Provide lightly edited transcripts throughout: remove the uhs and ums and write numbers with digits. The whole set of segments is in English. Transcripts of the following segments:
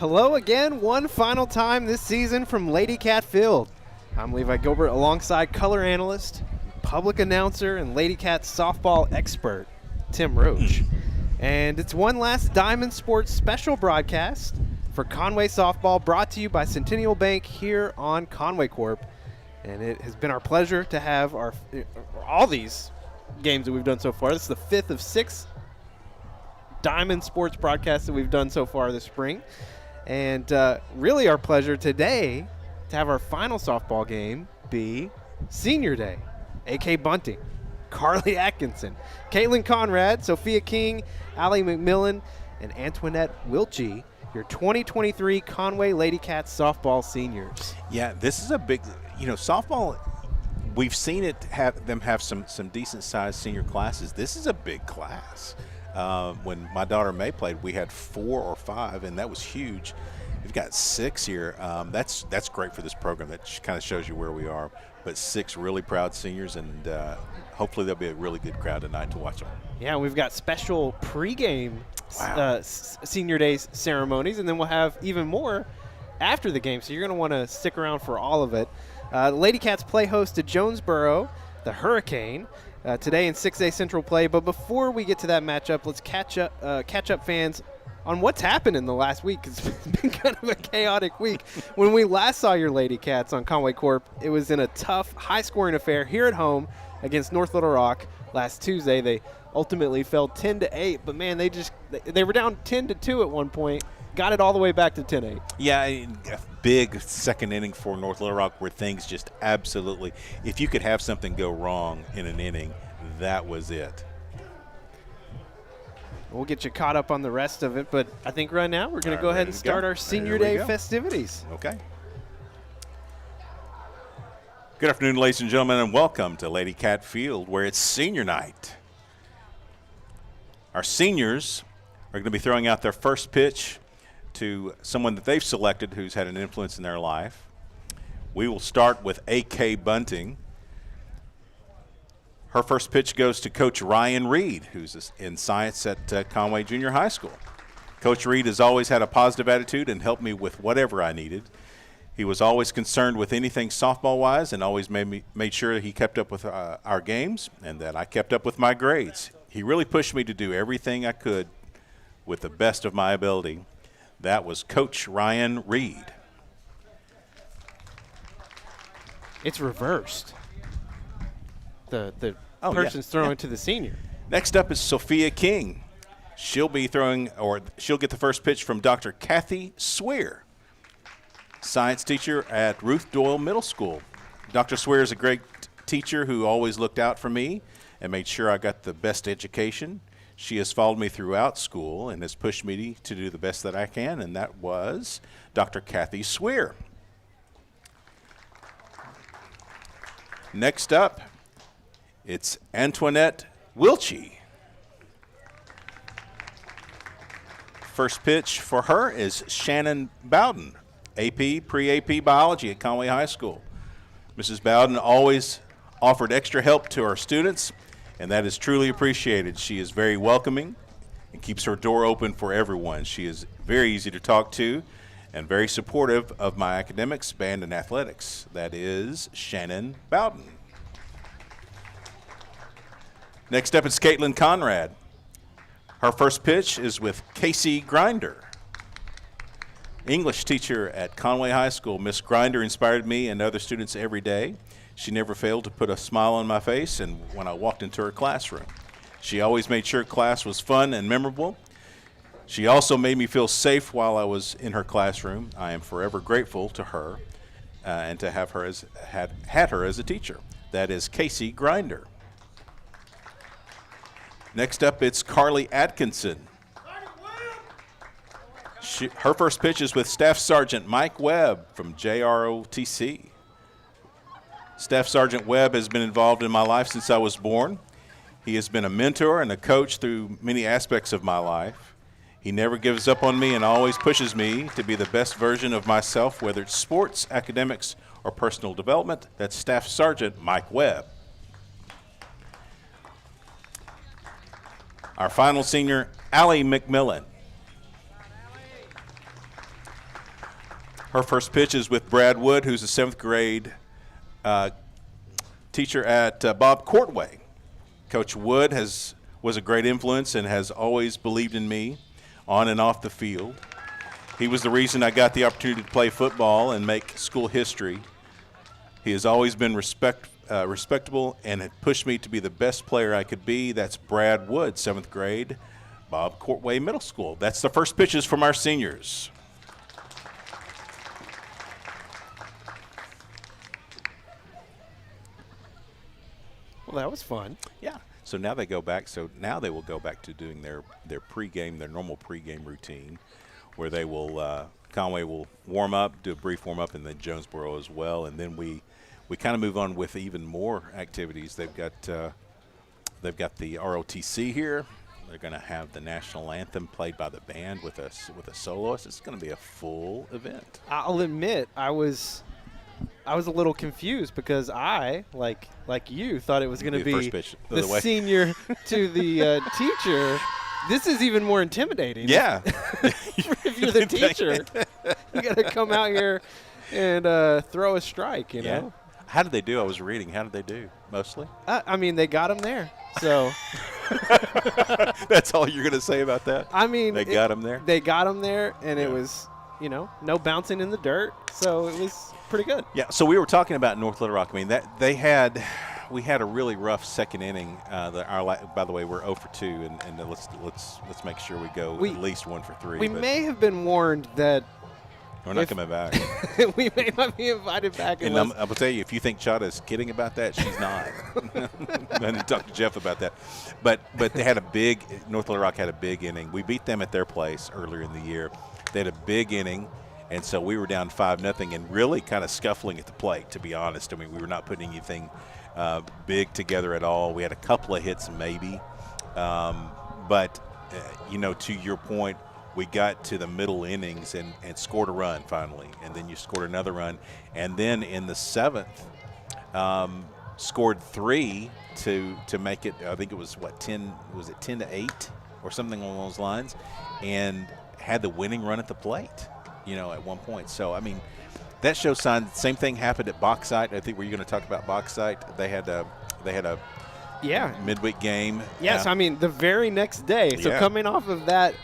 Hello again, one final time this season from Lady Cat Field. I'm Levi Gilbert alongside color analyst, public announcer, and Lady Cat softball expert, Tim Roach. And it's one last Diamond Sports special broadcast for Conway softball, brought to you by Centennial Bank here on Conway Corp. And it has been our pleasure to have all these games that we've done so far. This is the fifth of six Diamond Sports broadcasts that we've done so far this spring. And really our pleasure today to have our final softball game be Senior Day. A.K. Bunting, Carly Atkinson, Caitlin Conrad, Sophia King, Allie McMillan, and Antoinette Wilchie, your 2023 Conway Lady Cats softball seniors. Yeah, this is a big, softball, we've seen it have some decent-sized senior classes. This is a big class. When my daughter May played, we had 4 or 5, and that was huge. We've got 6 here. That's great for this program. That kind of shows you where we are. But 6 really proud seniors, and hopefully there'll be a really good crowd tonight to watch them. Yeah, we've got special pregame Senior Day ceremonies, and then we'll have even more after the game. So you're going to want to stick around for all of it. The Lady Cats play host to Jonesboro, the Hurricane, today in 6A Central play. But before we get to that matchup, let's catch up fans on what's happened in the last week. It's been kind of a chaotic week. When we last saw your Lady Cats on Conway Corp, it was in a tough, high-scoring affair here at home against North Little Rock last Tuesday. They ultimately fell 10-8, but man, they were down 10-2 at one point. Got it all the way back to 10-8. Yeah, a big second inning for North Little Rock where things just absolutely, if you could have something go wrong in an inning, that was it. We'll get you caught up on the rest of it, but I think right now we're going to go ahead and start our Senior Day festivities. Okay. Good afternoon, ladies and gentlemen, and welcome to Lady Cat Field, where it's senior night. Our seniors are going to be throwing out their first pitch to someone that they've selected who's had an influence in their life. We will start with A.K. Bunting. Her first pitch goes to Coach Ryan Reed, who's in science at Conway Junior High School. Coach Reed has always had a positive attitude and helped me with whatever I needed. He was always concerned with anything softball-wise and always made sure he kept up with our games and that I kept up with my grades. He really pushed me to do everything I could with the best of my ability. That was Coach Ryan Reed. It's reversed. The person's throwing to the senior. Next up is Sophia King. She'll get the first pitch from Dr. Kathy Swear, science teacher at Ruth Doyle Middle School. Dr. Swear is a great teacher who always looked out for me and made sure I got the best education. She has followed me throughout school and has pushed me to do the best that I can, and that was Dr. Kathy Swear. Next up, it's Antoinette Wilchie. First pitch for her is Shannon Bowden, pre-AP biology at Conway High School. Mrs. Bowden always offered extra help to our students, and that is truly appreciated. She is very welcoming and keeps her door open for everyone. She is very easy to talk to and very supportive of my academics, band, and athletics. That is Shannon Bowden. Next up is Caitlin Conrad. Her first pitch is with Casey Grinder, English teacher at Conway High School. Miss Grinder inspired me and other students every day. She never failed to put a smile on my face and when I walked into her classroom. She always made sure class was fun and memorable. She also made me feel safe while I was in her classroom. I am forever grateful to her and to have her had her as a teacher. That is Casey Grinder. Next up, it's Carly Atkinson. Her first pitch is with Staff Sergeant Mike Webb from JROTC. Staff Sergeant Webb has been involved in my life since I was born. He has been a mentor and a coach through many aspects of my life. He never gives up on me and always pushes me to be the best version of myself, whether it's sports, academics, or personal development. That's Staff Sergeant Mike Webb. Our final senior, Allie McMillan. Her first pitch is with Brad Wood, who's a 7th grade teacher at Bob Courtway. Coach Wood was a great influence and has always believed in me on and off the field. He was the reason I got the opportunity to play football and make school history. He has always been respectable and had pushed me to be the best player I could be. That's Brad Wood, 7th grade, Bob Courtway Middle School. That's the first pitches from our seniors. Well, that was fun. Yeah. So now they go back. So now they will go back to doing their pregame, their normal pregame routine, where they will Conway will warm up, do a brief warm up, and then Jonesboro as well, and then we kind of move on with even more activities. They've got the ROTC here. They're going to have the national anthem played by the band with a soloist. It's going to be a full event. I'll admit I was a little confused because I, like you, thought it was going to be the senior to the teacher. This is even more intimidating. Yeah. If you're the teacher, you got to come out here and throw a strike, you know? How did they do? I was reading. How did they do, mostly? I mean, they got him there, so. That's all you're going to say about that? I mean. They got him there? They got him there, and it was, no bouncing in the dirt, so it was pretty good. Yeah, so we were talking about North Little Rock. I mean, we had a really rough second inning. By the way, we're 0 for 2, and let's make sure we go at least 1 for 3. We may have been warned that we're not coming back. We may not be invited back. And I'm going to tell you, if you think Chada is kidding about that, she's not. I need to talk to Jeff about that. But they had North Little Rock had a big inning. We beat them at their place earlier in the year. They had a big inning. And so we were down 5-0 and really kind of scuffling at the plate, to be honest. I mean, we were not putting anything big together at all. We had a couple of hits maybe. But to your point, we got to the middle innings and scored a run finally. And then you scored another run. And then in the 7th, scored 3 to make it, I think it was, 10-8 or something along those lines, and had the winning run at the plate. At one point. So, I mean, that shows signs. Same thing happened at Bauxite. I think, were you going to talk about Bauxite? They had a midweek game. Yes, I mean, the very next day. So coming off of that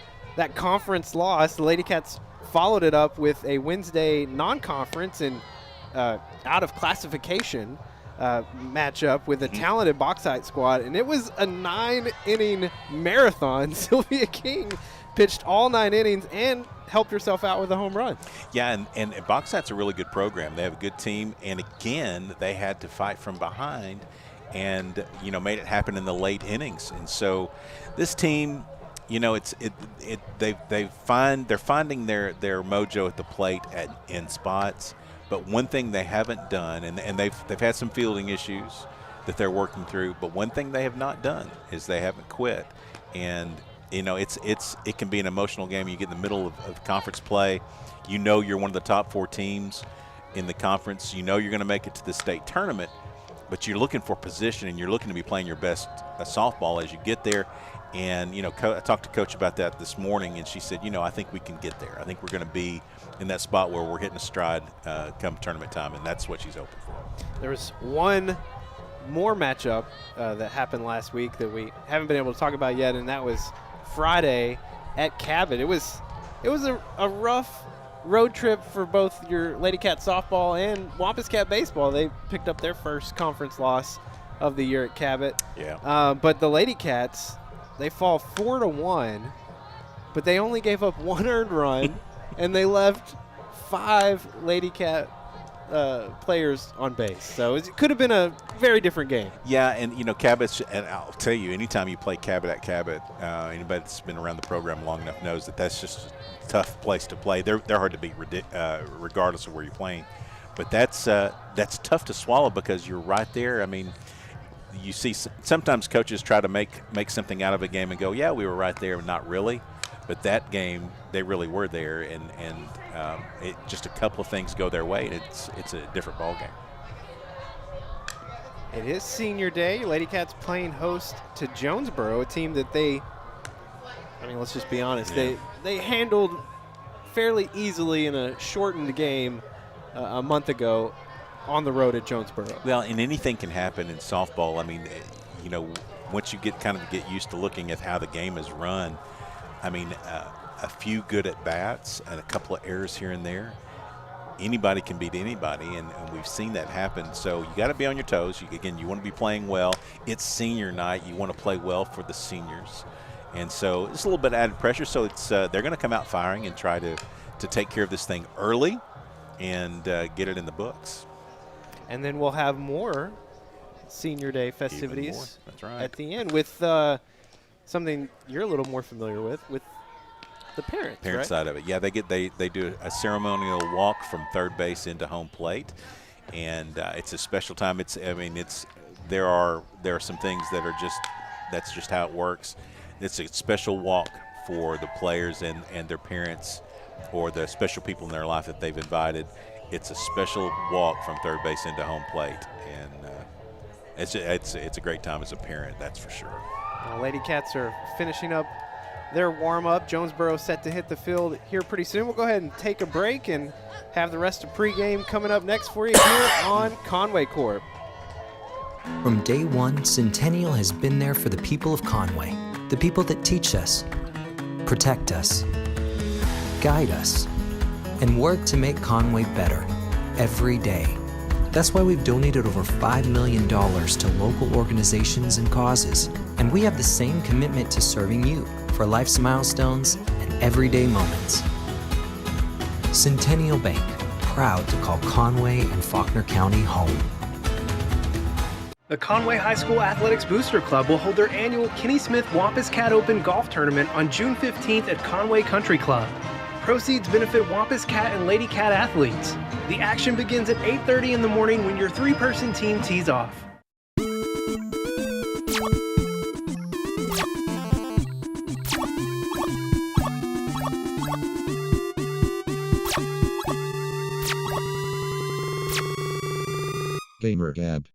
conference loss, the Lady Cats followed it up with a Wednesday non-conference and out of classification matchup with a talented Bauxite squad, and it was a 9-inning marathon. Sylvia King pitched all 9 innings and helped herself out with a home run. Yeah, and Bauxite's a really good program. They have a good team, and again, they had to fight from behind and, made it happen in the late innings. And so this team, they're finding their mojo at the plate in spots. But one thing they haven't done, and they've had some fielding issues that they're working through, but one thing they have not done is they haven't quit. And it can be an emotional game. You get in the middle of conference play. You're one of the top 4 teams in the conference. You're going to make it to the state tournament, but you're looking for position and you're looking to be playing your best softball as you get there. And, I talked to Coach about that this morning, and she said, I think we can get there. I think we're going to be in that spot where we're hitting a stride come tournament time, and that's what she's hoping for. There was one more matchup that happened last week that we haven't been able to talk about yet, and that was Friday at Cabot. It was a rough road trip for both your Lady Cat softball and Wampus Cat baseball. They picked up their first conference loss of the year at Cabot. Yeah. But the Lady Cats, they fall 4-1, but they only gave up 1 earned run, and they left 5 Lady Cat players on base. So it could have been a very different game. Yeah, and Cabot's, and I'll tell you, anytime you play Cabot at Cabot, anybody that's been around the program long enough knows that that's just a tough place to play. They're hard to beat regardless of where you're playing. But that's tough to swallow because you're right there. I mean, you see sometimes coaches try to make something out of a game and go, yeah, we were right there, not really. But that game, they really were there, and it just a couple of things go their way, and it's a different ball game. It is senior day. Lady Cats playing host to Jonesboro, a team that let's just be honest, they handled fairly easily in a shortened game a month ago on the road at Jonesboro. Well, and anything can happen in softball. I mean, once you get used to looking at how the game is run, I mean, a few good at-bats and a couple of errors here and there, anybody can beat anybody, and we've seen that happen. So you got to be on your toes. You want to be playing well. It's senior night. You want to play well for the seniors. And so it's a little bit added pressure. So it's they're going to come out firing and try to take care of this thing early and get it in the books. And then we'll have more Senior Day festivities That's right. at the end with something you're a little more familiar with the parents, Parent right? side of it. Yeah, they do a ceremonial walk from third base into home plate, and it's a special time. There are some things that are that's just how it works. It's a special walk for the players and their parents or the special people in their life that they've invited. It's a special walk from third base into home plate, and it's a great time as a parent, that's for sure. Lady Cats are finishing up their warm-up. Jonesboro set to hit the field here pretty soon. We'll go ahead and take a break and have the rest of pregame coming up next for you here on Conway Corp. From day one, Centennial has been there for the people of Conway, the people that teach us, protect us, guide us, and work to make Conway better every day. That's why we've donated over $5 million to local organizations and causes, and we have the same commitment to serving you for life's milestones and everyday moments. Centennial Bank, proud to call Conway and Faulkner County home. The Conway High School Athletics Booster Club will hold their annual Kenny Smith Wampus Cat Open Golf Tournament on June 15th at Conway Country Club. Proceeds benefit Wampus Cat and Lady Cat athletes. The action begins at 8:30 in the morning when your 3-person team tees off. Gamer Gab.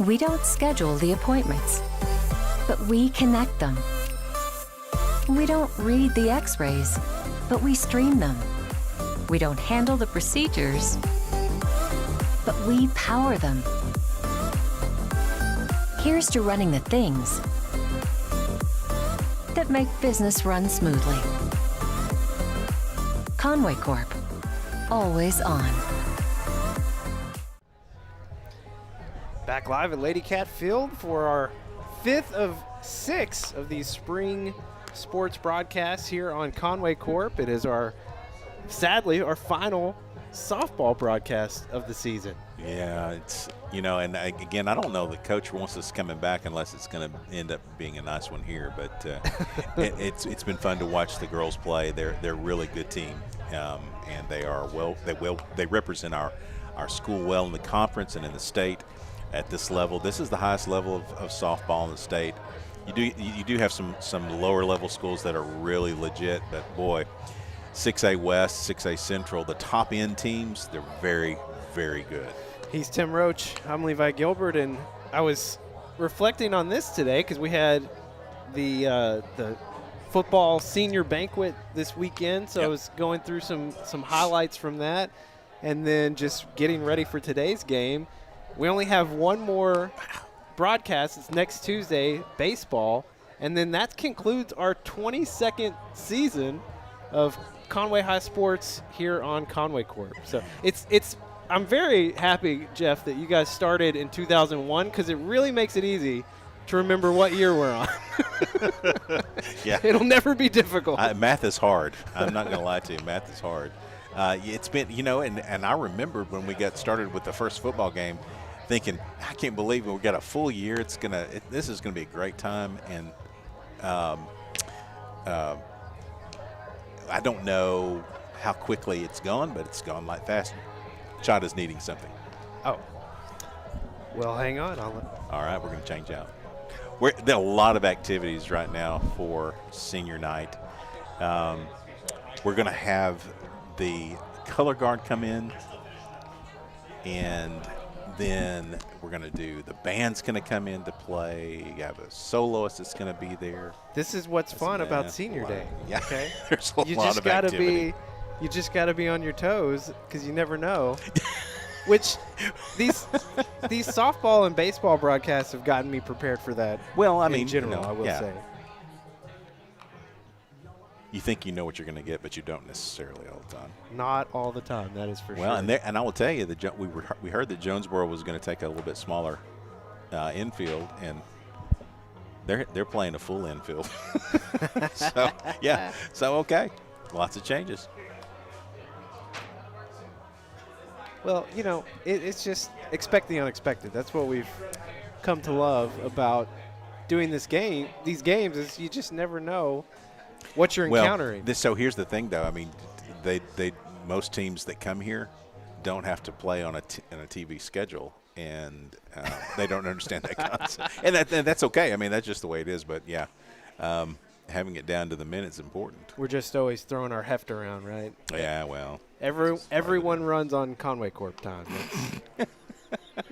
We don't schedule the appointments, but we connect them. We don't read the x-rays, but we stream them. We don't handle the procedures, but we power them. Here's to running the things that make business run smoothly. Conway Corp, always on. Back live at Lady Cat Field for our 5th of 6 of these spring sports broadcasts here on Conway Corp. It is sadly, our final softball broadcast of the season. Yeah, it's, and again, I don't know the coach wants us coming back unless it's going to end up being a nice one here, but it's been fun to watch the girls play. They're a really good team, and they represent our school well in the conference and in the state. At this level, this is the highest level of softball in the state. You do have some lower level schools that are really legit, but boy, 6A West, 6A Central, the top end teams, they're very, very good. He's Tim Roach. I'm Levi Gilbert, and I was reflecting on this today because we had the football senior banquet this weekend, so I was going through some highlights from that, and then just getting ready for today's game. We only have one more broadcast. It's next Tuesday, baseball, and then that concludes our 22nd season of Conway High Sports here on Conway Corp. So I'm very happy, Jeff, that you guys started in 2001 because it really makes it easy to remember what year we're on. Yeah, it'll never be difficult. Math is hard. I'm not going to lie to you. Math is hard. It's been, and I remember when we got started with the first football game, thinking, I can't believe we got a full year. This is gonna be a great time, and I don't know how quickly it's gone, but it's gone like fast. Chada's needing something. Oh, well, hang on. All right, we're gonna change out. There are a lot of activities right now for senior night. We're going to have the color guard come in, and then we're going to do the band's going to come in to play. You have a soloist that's going to be there. This is what's fun about Senior Day. Yeah, okay. There's a lot of activity. You just got to be on your toes because you never know. Which these softball and baseball broadcasts have gotten me prepared for that. Well, I mean, in general, I will say. You think you know what you're going to get, but you don't necessarily all the time. Not all the time, that is for sure. Well, and I will tell you that we heard that Jonesboro was going to take a little bit smaller infield, and they're playing a full infield. So okay, lots of changes. Well, it's just expect the unexpected. That's what we've come to love about doing these games is you just never know what you're encountering. So here's the thing, though. I mean, most teams that come here don't have to play on a TV schedule, and they don't understand that concept. And that's okay. I mean, that's just the way it is. But, yeah, having it down to the minute is important. We're just always throwing our heft around, right? Yeah, well. Everyone runs on Conway Corp time.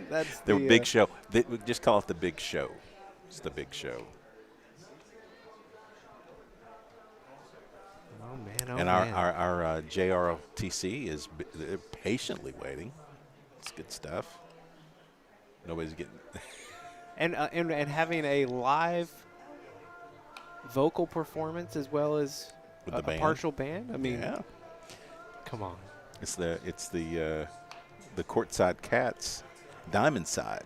That's the big show. We just call it the big show. It's the big show. Oh, man, and our JROTC is patiently waiting. It's good stuff. Nobody's getting and having a live vocal performance as well as with the band. Partial band. I mean, yeah. Come on. It's the Courtside Cats, Diamond Side.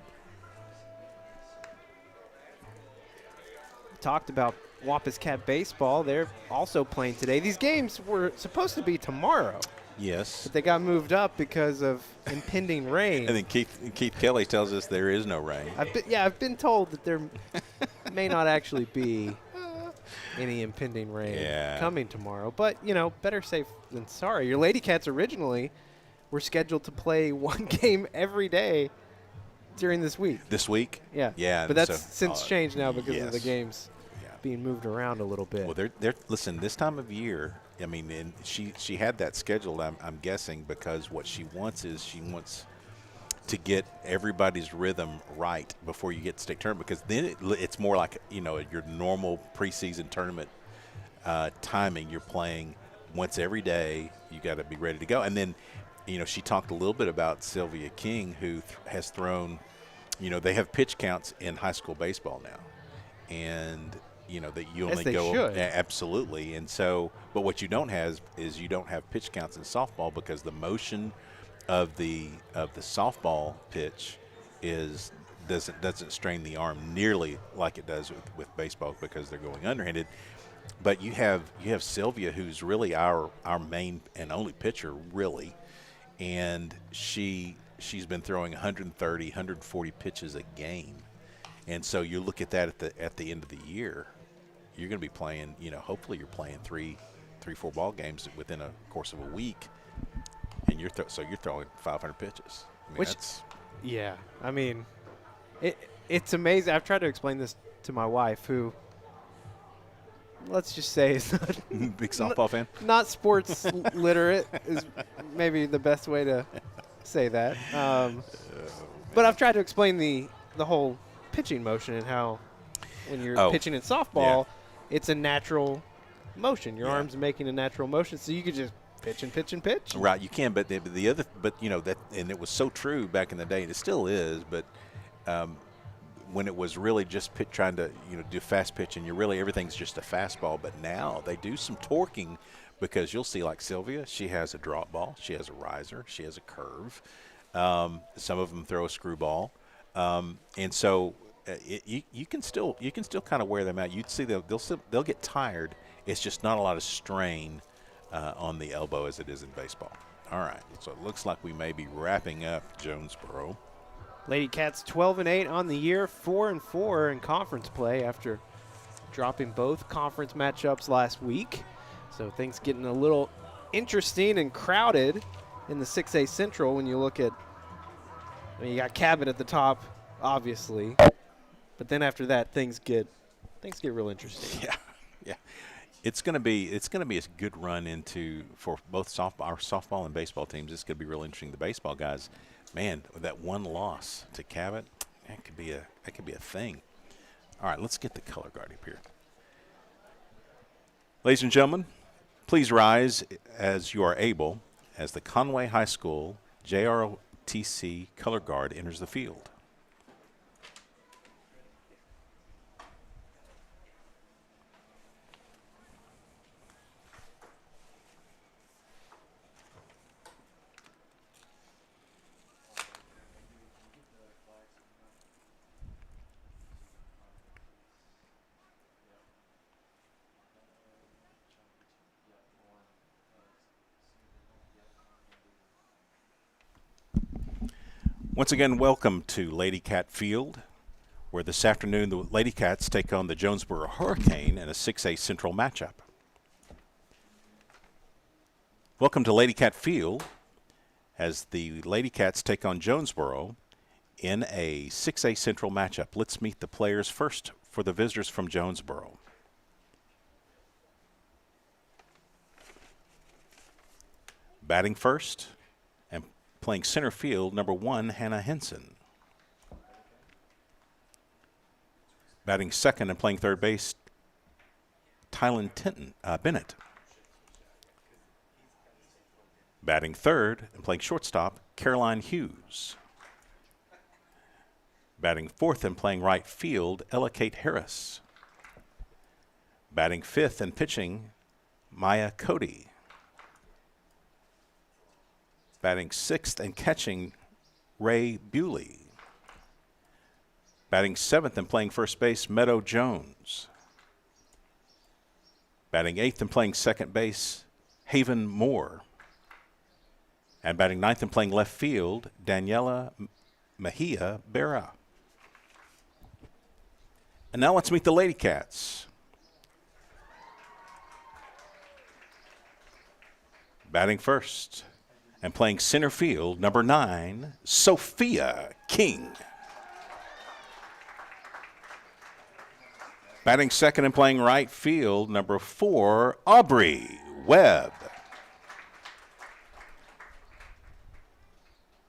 Talked about Wampus Cat baseball. They're also playing today. These games were supposed to be tomorrow. Yes. But they got moved up because of impending rain. And then Keith Kelly tells us there is no rain. I've been told that there may not actually be any impending rain coming tomorrow. But, better safe than sorry. Your Lady Cats originally were scheduled to play one game every day during this week. This week? Yeah. Yeah. But that's since changed now because of the games being moved around a little bit. Well, listen, this time of year, I mean, and she had that scheduled, I'm guessing, because what she wants to get everybody's rhythm right before you get to state tournament, because then it's more like, your normal preseason tournament timing. You're playing once every day. You got to be ready to go. And then, she talked a little bit about Sylvia King, who has thrown, they have pitch counts in high school baseball now. And that you only go absolutely. And so, but what you don't have is you don't have pitch counts in softball, because the motion of the softball pitch doesn't strain the arm nearly like it does with baseball, because they're going underhanded. But you have Sylvia, who's really our main and only pitcher, really, and she's been throwing 130, 140 pitches a game. And so you look at that at the end of the year, you're going to be playing, hopefully you're playing 4 ball games within a course of a week, and you're throwing 500 pitches. I mean, it's amazing. I've tried to explain this to my wife, who, let's just say, is not big softball fan, not sports literate is maybe the best way to say that. But I've tried to explain the whole pitching motion and how when you're pitching in softball, it's a natural motion. Your arm's making a natural motion, so you could just pitch and pitch and pitch. Right, you can, but the other, that, and it was so true back in the day, and it still is, but when it was really just trying to do fast pitch, and everything's just a fastball. But now they do some torquing, because you'll see, like Sylvia, she has a drop ball, she has a riser, she has a curve. Some of them throw a screwball, and so you can still kind of wear them out. You'd see they'll get tired. It's just not a lot of strain on the elbow as it is in baseball. All right, so it looks like we may be wrapping up Jonesboro. Lady Cats 12-8 on the year, 4-4 in conference play after dropping both conference matchups last week. So things getting a little interesting and crowded in the 6A Central when you look at, you got Cabot at the top, obviously. But then after that, things get real interesting. Yeah, yeah. It's gonna be a good run for both our softball and baseball teams. It's gonna be real interesting. The baseball guys, man, with that one loss to Cabot, that could be a thing. All right, let's get the color guard up here. Ladies and gentlemen, please rise as you are able as the Conway High School JROTC color guard enters the field. Once again, welcome to Lady Cat Field, where this afternoon the Lady Cats take on the Jonesboro Hurricane in a 6A Central matchup. Welcome to Lady Cat Field, as the Lady Cats take on Jonesboro in a 6A Central matchup. Let's meet the players first for the visitors from Jonesboro. Batting first and playing center field, number 1, Hannah Henson. Batting second and playing third base, Tylen Bennett. Batting third and playing shortstop, Caroline Hughes. Batting fourth and playing right field, Ella Kate Harris. Batting fifth and pitching, Maya Cody. Batting sixth and catching, Ray Bewley. Batting seventh and playing first base, Meadow Jones. Batting eighth and playing second base, Haven Moore. And batting ninth and playing left field, Daniela Mejia Berra. And now let's meet the Lady Cats. Batting first and playing center field, number 9, Sophia King. Batting second and playing right field, number 4, Aubrey Webb.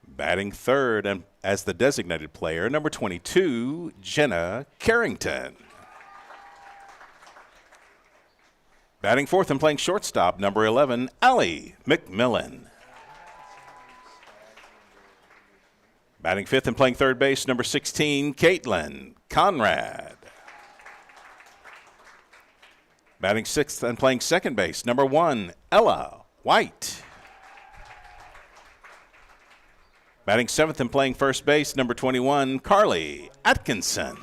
Batting third and as the designated player, number 22, Jenna Carrington. Batting fourth and playing shortstop, number 11, Allie McMillan. Batting fifth and playing third base, number 16, Caitlin Conrad. Batting sixth and playing second base, number 1, Ella White. Batting seventh and playing first base, number 21, Carly Atkinson.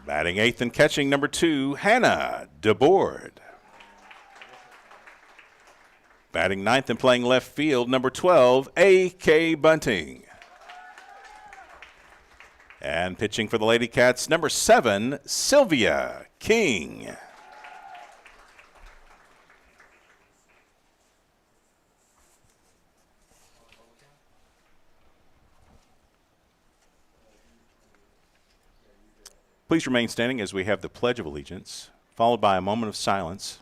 Batting eighth and catching, number 2, Hannah DeBoard. Batting ninth and playing left field, number 12, A.K. Bunting. And pitching for the Lady Cats, number 7, Sylvia King. Please remain standing as we have the Pledge of Allegiance, followed by a moment of silence.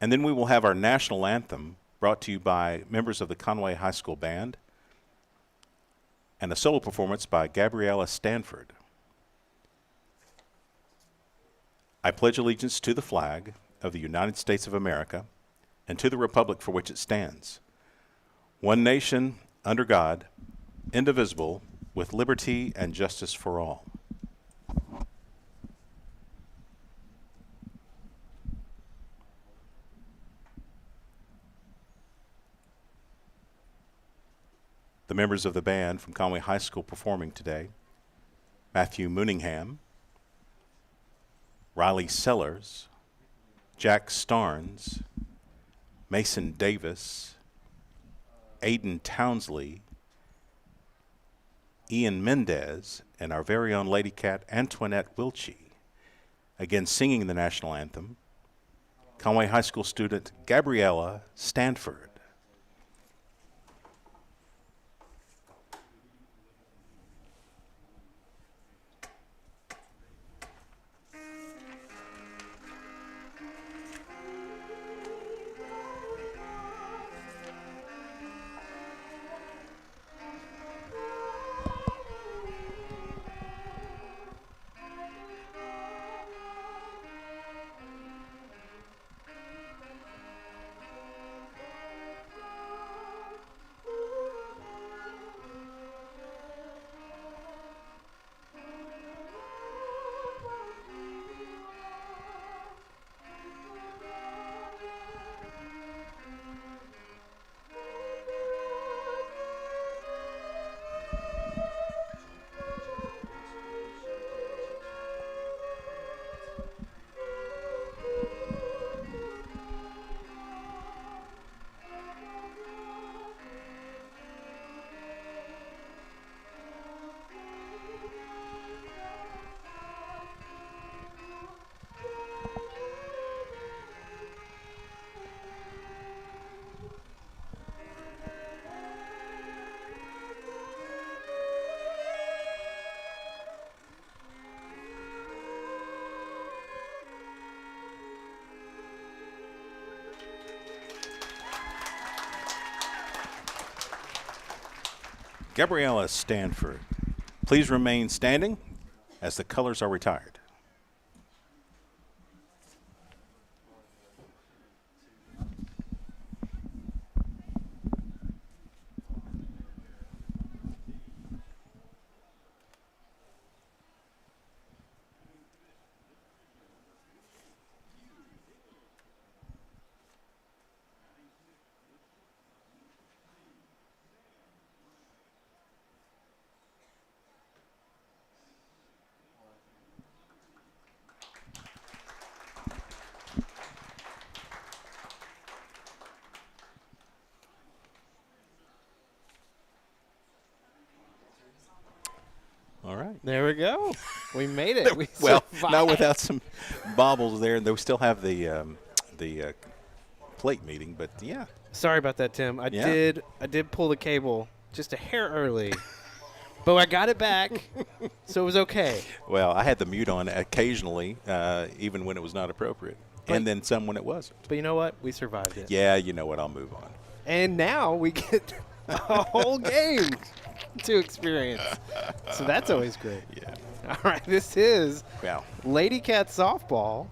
And then we will have our national anthem brought to you by members of the Conway High School Band and a solo performance by Gabriella Stanford. I pledge allegiance to the flag of the United States of America and to the republic for which it stands, one nation, under God, indivisible, with liberty and justice for all. The members of the band from Conway High School performing today: Matthew Mooningham, Riley Sellers, Jack Starnes, Mason Davis, Aiden Townsley, Ian Mendez, and our very own Lady Cat, Antoinette Wilchie. Again, singing the national anthem, Conway High School student Gabriella Stanford. Gabriella Stanford, please remain standing as the colors are retired. All right. There we go. We made it. We Well, survived. not without some baubles there. They still have the plate meeting, but yeah. Sorry about that, Tim. I Yeah. did pull the cable just a hair early, but I got it back, so it was okay. Well, I had the mute on occasionally, even when it was not appropriate, and then some when it wasn't. But you know what? We survived it. Yeah, you know what? I'll move on. And now we get a whole game to experience. So that's always great. Yeah. All right, this is Wow. Lady Cat Softball,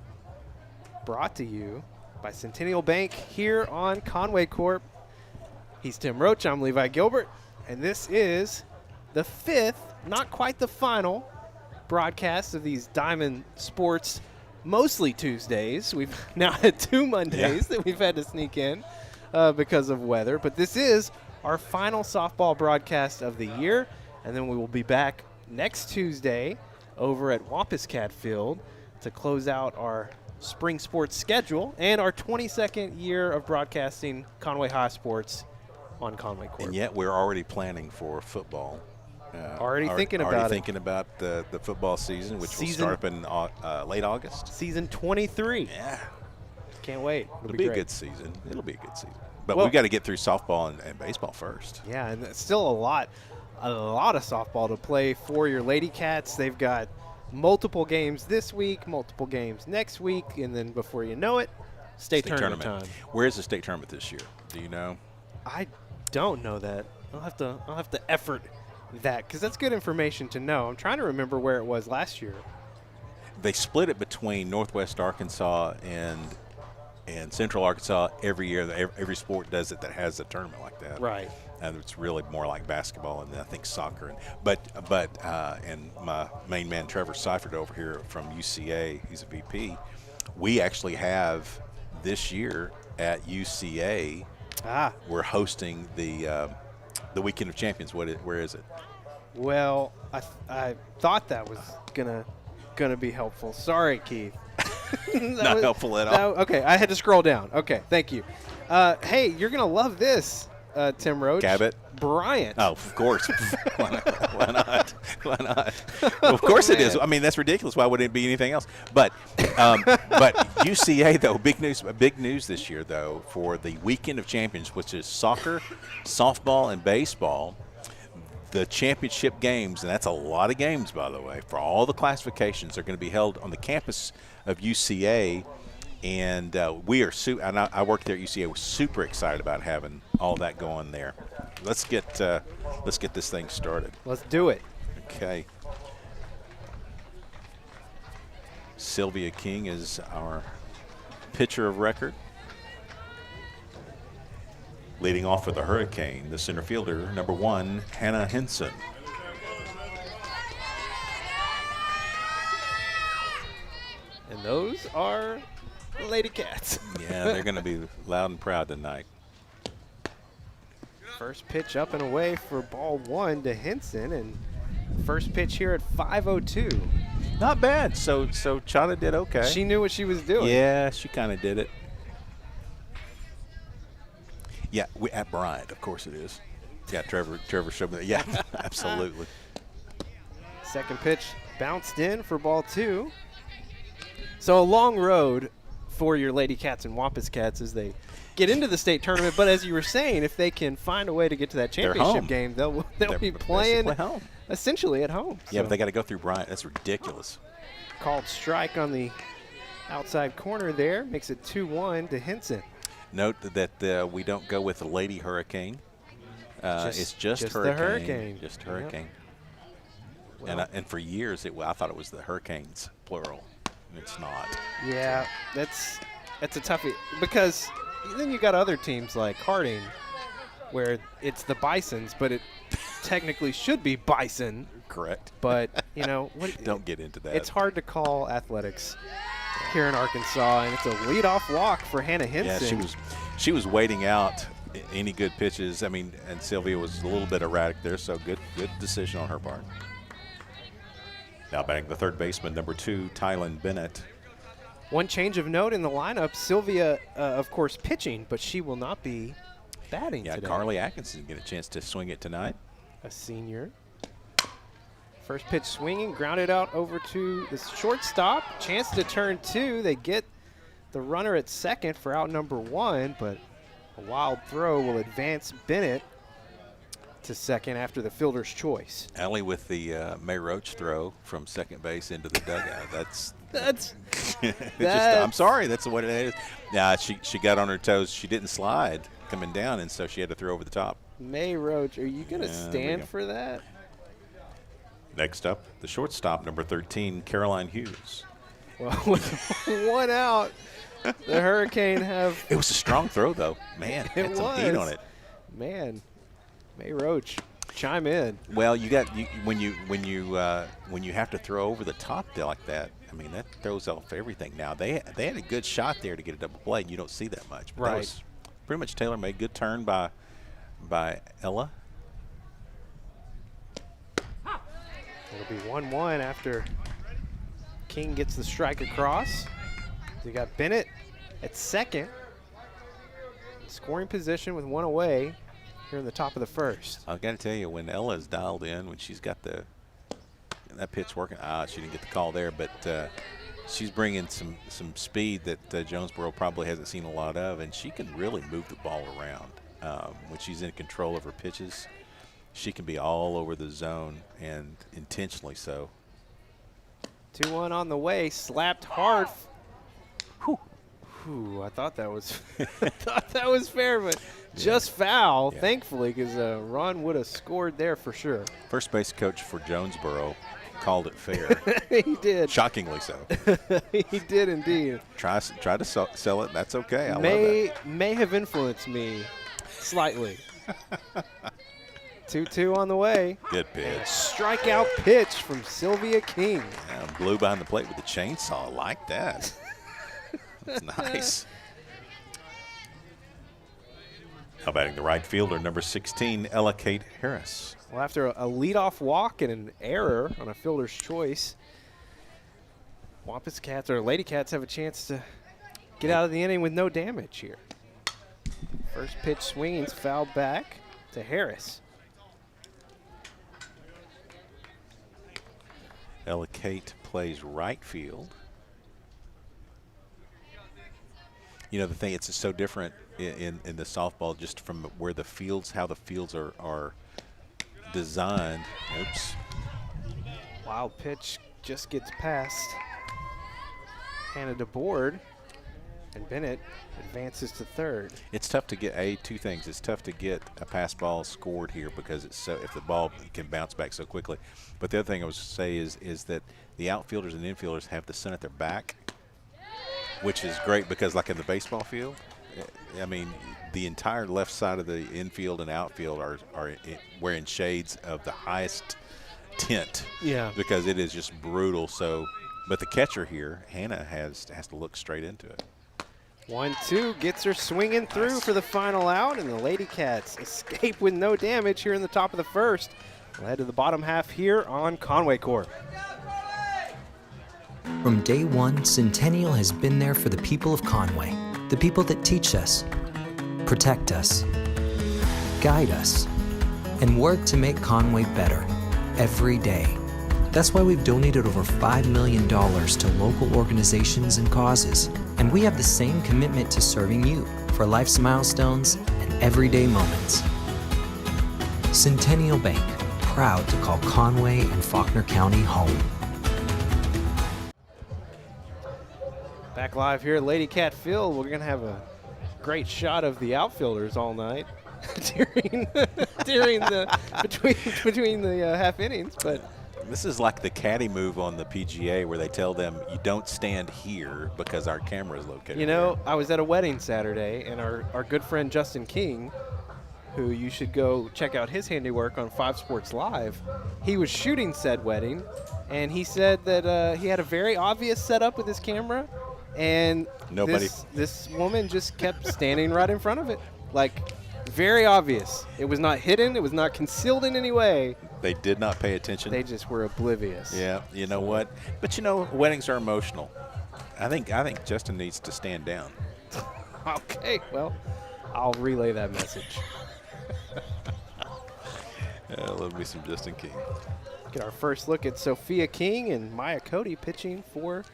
brought to you by Centennial Bank here on Conway Corp. He's Tim Roach. I'm Levi Gilbert. And this is the 5th, not quite the final, broadcast of these Diamond Sports mostly Tuesdays. We've now had 2 Mondays that we've had to sneak in because of weather. But this is our final softball broadcast of the year. And then we will be back next Tuesday over at Wampus Cat Field to close out our spring sports schedule and our 22nd year of broadcasting Conway High Sports on Conway Corp. And yet we're already planning for football. Already thinking about it. thinking about the football season, which will start up in late August. Season 23. Yeah. Can't wait. It'll be a good season. It'll be a good season. But Well- we've got to get through softball and baseball first. Yeah, and it's still a lot of softball to play for your Lady Cats. They've got multiple games this week, multiple games next week, and then before you know it, state tournament time. Where is the state tournament this year? Do you know? I don't know that. I'll have to effort that because that's good information to know. I'm trying to remember where it was last year. They split it between Northwest Arkansas and Central Arkansas every year. Every sport does it that has a tournament like that. Right. And it's really more like basketball and I think soccer. And my main man Trevor Seifert over here from UCA, he's a VP. We actually have this year at UCA. We're hosting the Weekend of Champions. Where is it? Well, I thought that was gonna be helpful. Sorry, Keith. Not helpful at all. Okay, I had to scroll down. Okay, thank you. Hey, you're gonna love this, Tim Roach. Cabot. Bryant. Oh, of course. Why not? Why not? Well, of course it is. I mean, that's ridiculous. Why would it be anything else? But UCA though, big news this year though for the Weekend of Champions, which is soccer, softball, and baseball. The championship games, and that's a lot of games, by the way, for all the classifications, are going to be held on the campus of UCA. And we are and I worked there at UCA. We're super excited about having all that going there. Let's get this thing started. Let's do it. Okay. Sylvia King is our pitcher of record. Leading off for the Hurricane, the center fielder, number 1, Hannah Henson. And those are Lady Cats. Yeah, they're going to be loud and proud tonight. First pitch up and away for ball 1 to Henson, and first pitch here at 5:02. Not bad. So Chana did okay. She knew what she was doing. Yeah, she kind of did it. Yeah, at Bryant, of course it is. Yeah, Trevor showed me that. Yeah, absolutely. Second pitch bounced in for ball 2. So a long road for your Lady Cats and Wampus Cats as they get into the state tournament. But as you were saying, if they can find a way to get to that championship game, they'll be playing home. Essentially at home. Yeah, so but they got to go through Bryant. That's ridiculous. Called strike on the outside corner there. Makes it 2-1 to Henson. Note that we don't go with the Lady Hurricane. It's just the Hurricane. Hurricane. Just Hurricane. Well, And for years, I thought it was the Hurricanes, plural. And it's not. yeah, that's a toughie because then you got other teams like Harding where it's the Bisons, but it technically should be Bison. Correct. But, Don't get into that. It's hard to call athletics here in Arkansas, and it's a leadoff walk for Hannah Henson. Yeah, she was waiting out any good pitches. I mean, and Sylvia was a little bit erratic there, so good decision on her part. Now batting the third baseman, number 2, Tylen Bennett. One change of note in the lineup, Sylvia, of course, pitching, but she will not be batting today. Carly Atkinson get a chance to swing it tonight. A senior. First pitch swinging, grounded out over to the shortstop. Chance to turn 2. They get the runner at second for out number 1, but a wild throw will advance Bennett to second after the fielder's choice. Allie with the May Roach throw from second base into the dugout. That's I'm sorry, that's what it is. Yeah, she got on her toes. She didn't slide coming down, and so she had to throw over the top. May Roach, are you going to stand for that? Next up, the shortstop, number 13, Caroline Hughes. Well, with one out, the Hurricane have. It was a strong throw, though. Man, had some heat on it. Man, May Roach, chime in. Well, when you have to throw over the top there like that. I mean, that throws off everything. Now they had a good shot there to get a double play, and you don't see that much. But that was pretty much tailor-made. Good turn by Ella. It'll be 1-1 after King gets the strike across. You got Bennett at second. Scoring position with 1 away here in the top of the first. I've got to tell you, when Ella's dialed in, when she's got that pitch working, she didn't get the call there, but she's bringing some speed that Jonesboro probably hasn't seen a lot of, and she can really move the ball around. When she's in control of her pitches, she can be all over the zone, and intentionally so. 2-1 on the way, slapped hard. Whew, I thought that was fair, but just foul, thankfully, because Ron would have scored there for sure. First base coach for Jonesboro called it fair. He did. Shockingly so. He did indeed. Try to sell it. That's okay. I love that. May have influenced me slightly. 2-2 on the way. Good pitch. Strikeout pitch from Sylvia King. Yeah, blew behind the plate with the chainsaw. I like that. That's nice. Now batting the right fielder, number 16, Ella Kate Harris. Well, after a leadoff walk and an error on a fielder's choice, Lady Cats have a chance to get out of the inning with no damage here. First pitch swinging's fouled back to Harris. Ella Kate plays right field. The thing, it's so different in the softball, just from where the fields, how the fields are designed. Oops. Wild pitch just gets past Hannah DeBoard, and Bennett advances to third. It's tough to get two things. It's tough to get a pass ball scored here because it's so, if the ball can bounce back so quickly. But the other thing I was to say is that the outfielders and infielders have the sun at their back, which is great because, like in the baseball field, I mean, the entire left side of the infield and outfield are wearing shades of the highest tint. Yeah. Because it is just brutal. So, but the catcher here, Hannah, has to look straight into it. 1-2 gets her swinging through for the final out, and the Lady Cats escape with no damage here in the top of the first. We'll head to the bottom half here on Conway Corp. From day one, Centennial has been there for the people of Conway, the people that teach us, protect us, guide us, and work to make Conway better every day. That's why we've donated over $5 million to local organizations and causes, and we have the same commitment to serving you for life's milestones and everyday moments. Centennial Bank, proud to call Conway and Faulkner County home. Back live here at Lady Cat Field. We're going to have a great shot of the outfielders all night. during the between the half innings, but This is like the caddy move on the PGA where they tell them you don't stand here because our camera is located you know, here. I was at a wedding Saturday, and our good friend Justin King, who you should go check out his handiwork on 5 Sports Live, he was shooting said wedding, and he said that he had a very obvious setup with his camera, and this woman just kept standing right in front of it. Like, very obvious. It was not hidden. It was not concealed in any way. They did not pay attention. They just were oblivious. Yeah, you know what? But you know, weddings are emotional. I think Justin needs to stand down. Okay, well, I'll relay that message. Love me some Justin King. Get our first look at Sophia King and Maya Cody pitching for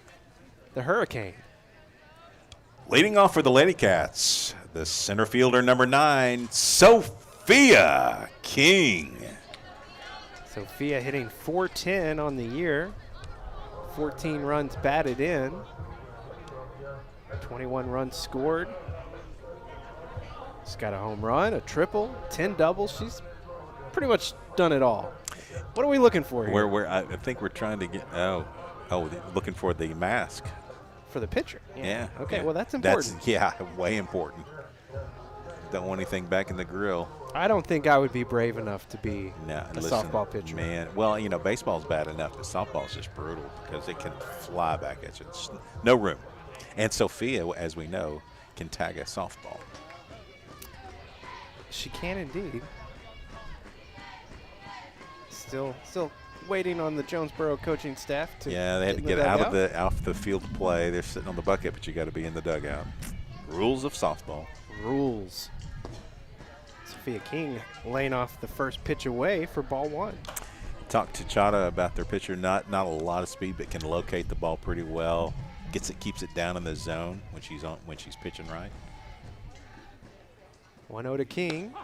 the Hurricane. Leading off for the Lady Cats, the center fielder number 9, Sophia King. Sophia hitting .410 on the year. 14 runs batted in. 21 runs scored. She's got a home run, a triple, 10 doubles. She's pretty much done it all. What are we looking for here? I think we're trying to get looking for the mask. For the pitcher. Yeah. Okay, yeah. well, that's important. That's way important. Don't want anything back in the grill. I don't think I would be brave enough to be a softball pitcher. Man, well, you know, baseball's bad enough, but softball's just brutal because it can fly back at you. It's no room. And Sophia, as we know, can tag a softball. She can indeed. Still waiting on the Jonesboro coaching staff to they had to get off the field of play. They're sitting on the bucket, but you got to be in the dugout. Rules of softball. Rules. Sophia King laying off the first pitch away for ball 1. Talked to Chada about their pitcher. Not a lot of speed, but can locate the ball pretty well. Keeps it down in the zone when she's pitching right. 1-0 to King.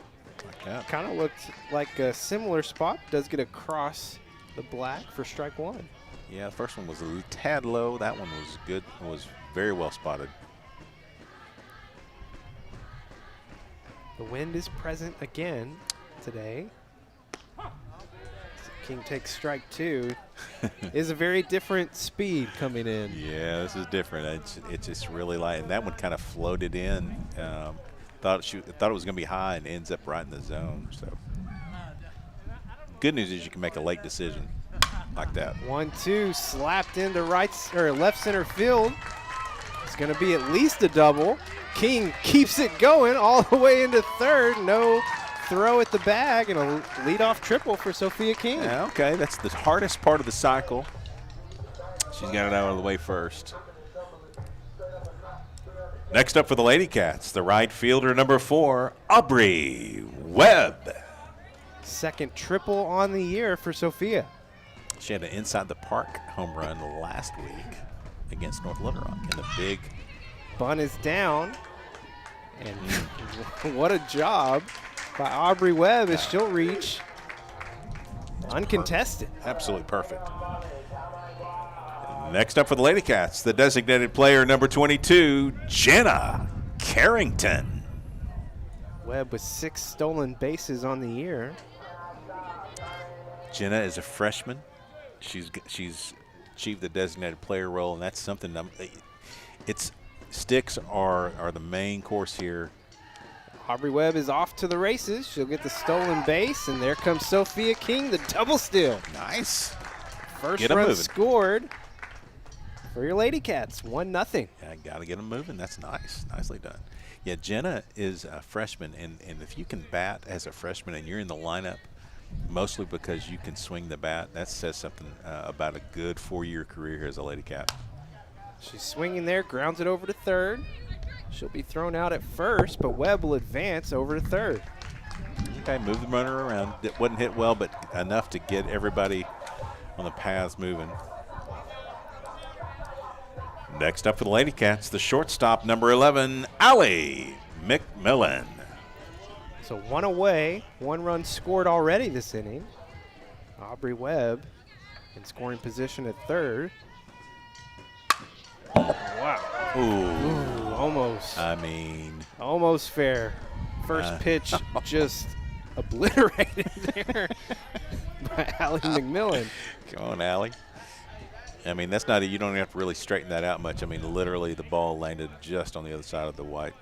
Like that. Kind of looked like a similar spot. Does get across the black for strike 1. Yeah, the first one was a tad low. That one was good. It was very well spotted. The wind is present again today. King takes strike 2. Is a very different speed coming in. Yeah, this is different. It's just really light, and that one kind of floated in. Thought it was going to be high and ends up right in the zone. So, good news is you can make a late decision like that. 1-2 slapped into left center field. It's going to be at least a double. King keeps it going all the way into third. No throw at the bag, and a leadoff triple for Sophia King. Yeah, okay, that's the hardest part of the cycle. She's got it out of the way first. Next up for the Lady Cats, the right fielder number 4, Aubrey Webb. Second triple on the year for Sophia. She had an inside the park home run last week against North Little Rock in the big. Bunt is down, and what a job by Aubrey Webb as she'll reach uncontested. Absolutely perfect. Next up for the Lady Cats, the designated player number 22, Jenna Carrington. Webb with 6 stolen bases on the year. Jenna is a freshman. She's achieved the designated player role, and that's something. Sticks are the main course here. Aubrey Webb is off to the races. She'll get the stolen base, and there comes Sophia King, the double steal. Nice. First run scored for your Lady Cats, 1-0. Yeah, got to get them moving. That's nice. Nicely done. Yeah, Jenna is a freshman, and if you can bat as a freshman and you're in the lineup, mostly because you can swing the bat, that says something about a good 4-year career here as a Lady Cat. She's swinging there, grounds it over to third. She'll be thrown out at first, but Webb will advance over to third. Okay, move the runner around. It wasn't hit well, but enough to get everybody on the paths moving. Next up for the Lady Cats, the shortstop, number 11, Allie McMillan. So 1 away, 1 run scored already this inning. Aubrey Webb in scoring position at third. Wow. Ooh. Almost. I mean. Almost fair. First pitch just obliterated there by Allie McMillan. Come on, Allie. I mean, that's not you don't have to really straighten that out much. I mean, literally the ball landed just on the other side of the white.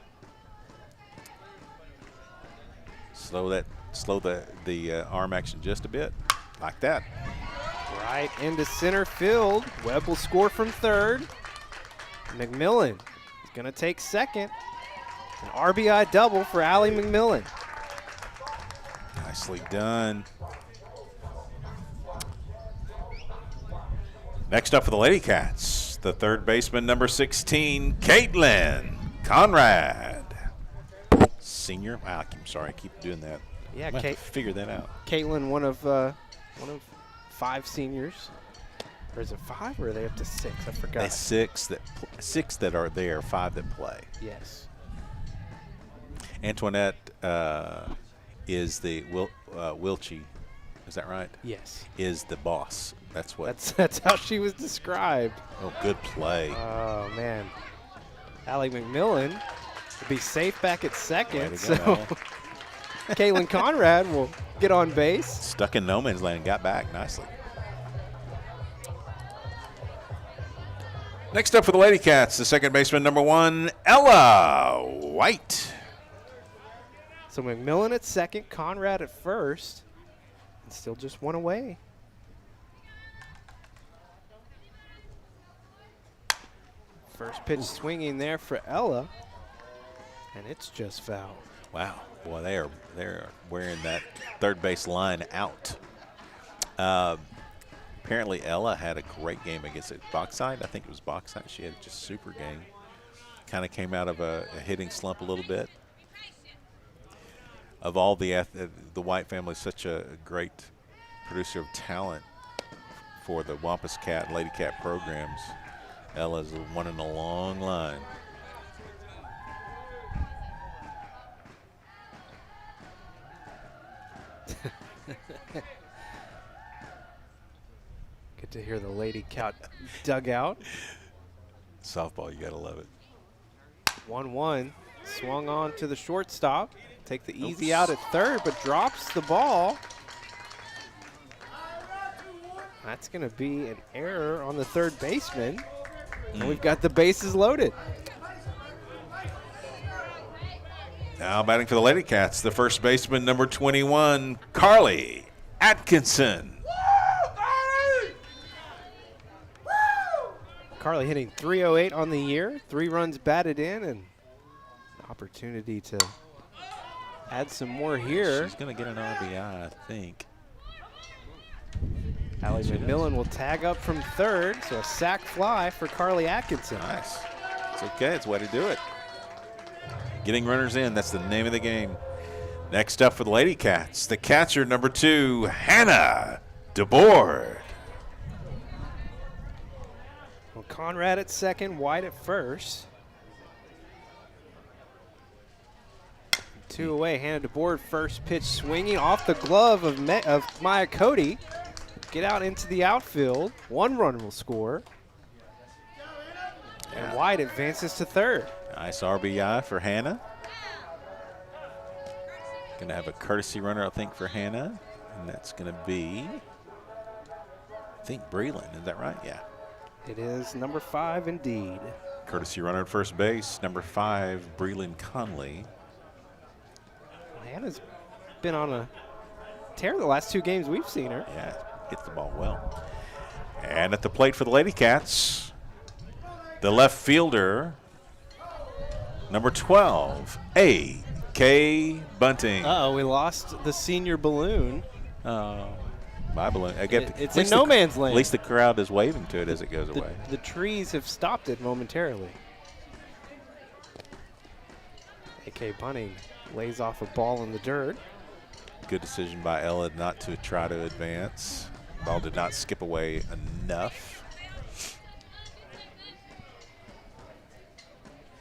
Slow the arm action just a bit, like that. Right into center field. Webb will score from third. McMillan is going to take second. An RBI double for Allie McMillan. Nicely done. Next up for the Lady Cats, the third baseman, number 16, Caitlin Conrad. Senior. Wow, I'm sorry, I keep doing that. Yeah, Kate. Figure that out. Caitlin, one of 5 seniors. Or is it 5 or are they up to 6? I forgot. There's six that are there, 5 that play. Yes. Antoinette is the Wilchie. Is that right? Yes. Is the boss. That's what. That's how she was described. Oh, good play. Oh man. Allie McMillan will be safe back at second. Way to So go. Caitlin Conrad will get on base. Stuck in no man's land, got back nicely. Next up for the Lady Cats, the second baseman, number 1, Ella White. So McMillan at second, Conrad at first, and still just 1 away. First pitch swinging there for Ella, and it's just foul. Wow, boy, they're wearing that third base line out. Apparently Ella had a great game against Bauxite. I think it was Bauxite. She had just super game. Kind of came out of a hitting slump a little bit. Of all the White family, such a great producer of talent for the Wampus Cat and Lady Cat programs. Ella's the one in a long line. Good to hear the Lady Cat dugout. Softball, you gotta love it. 1-1, swung on to the shortstop. Take the easy out at third, but drops the ball. That's going to be an error on the third baseman. And we've got the bases loaded. Now batting for the Lady Cats, the first baseman, number 21, Carly Atkinson. Carly hitting .308 on the year, 3 runs batted in, and an opportunity to add some more here. She's going to get an RBI, I think. Allie McMillan will tag up from third, so a sac fly for Carly Atkinson. Nice. It's okay. It's the way to do it. Getting runners in, that's the name of the game. Next up for the Lady Cats, the catcher, number 2, Hannah DeBoard. Well, Conrad at second, White at first. 2 away, Hannah DeBoard, first pitch swinging off the glove of Maya Cody. Get out into the outfield. 1 run will score. And White advances to third. Nice RBI for Hannah. Going to have a courtesy runner, I think, for Hannah. And that's going to be, I think, Breland. Is that right? Yeah. It is number 5 indeed. Courtesy runner at first base, number 5, Breland Conley. Hannah's been on a tear the last 2 games we've seen her. Yeah, hits the ball well. And at the plate for the Lady Cats, the left fielder, number 12, A.K. Bunting. Uh-oh, we lost the senior balloon. My balloon. I get It's in no man's land. At least the crowd is waving to it as it goes away. The trees have stopped it momentarily. A.K. Bunting lays off a ball in the dirt. Good decision by Ella not to try to advance. Ball did not skip away enough.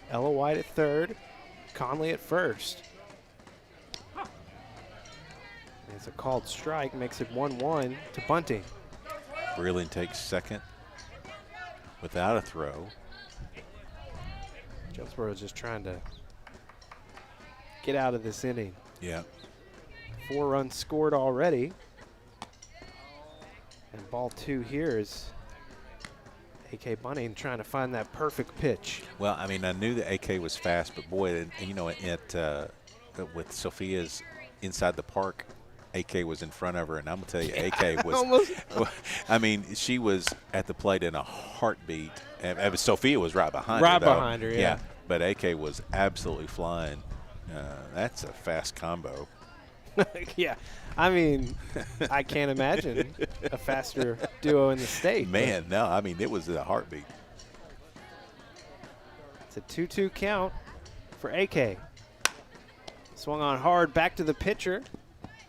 Ella White at third, Conley at first. It's a called strike, makes it 1-1 to Bunting. Breland takes second without a throw. Jonesboro is just trying to get out of this inning. Yeah. 4 runs scored already. And ball 2 here is A.K. Bunning trying to find that perfect pitch. Well, I mean, I knew that AK was fast, but boy, you know, with Sophia's inside the park, AK was in front of her, and I'm gonna tell you, AK was. I mean, she was at the plate in a heartbeat, and Sophia was right behind her. Right behind her, yeah. But AK was absolutely flying. That's a fast combo. Yeah, I mean, I can't imagine a faster duo in the state. Man, no, I mean, it was a heartbeat. It's a 2-2 count for AK. Swung on hard, back to the pitcher.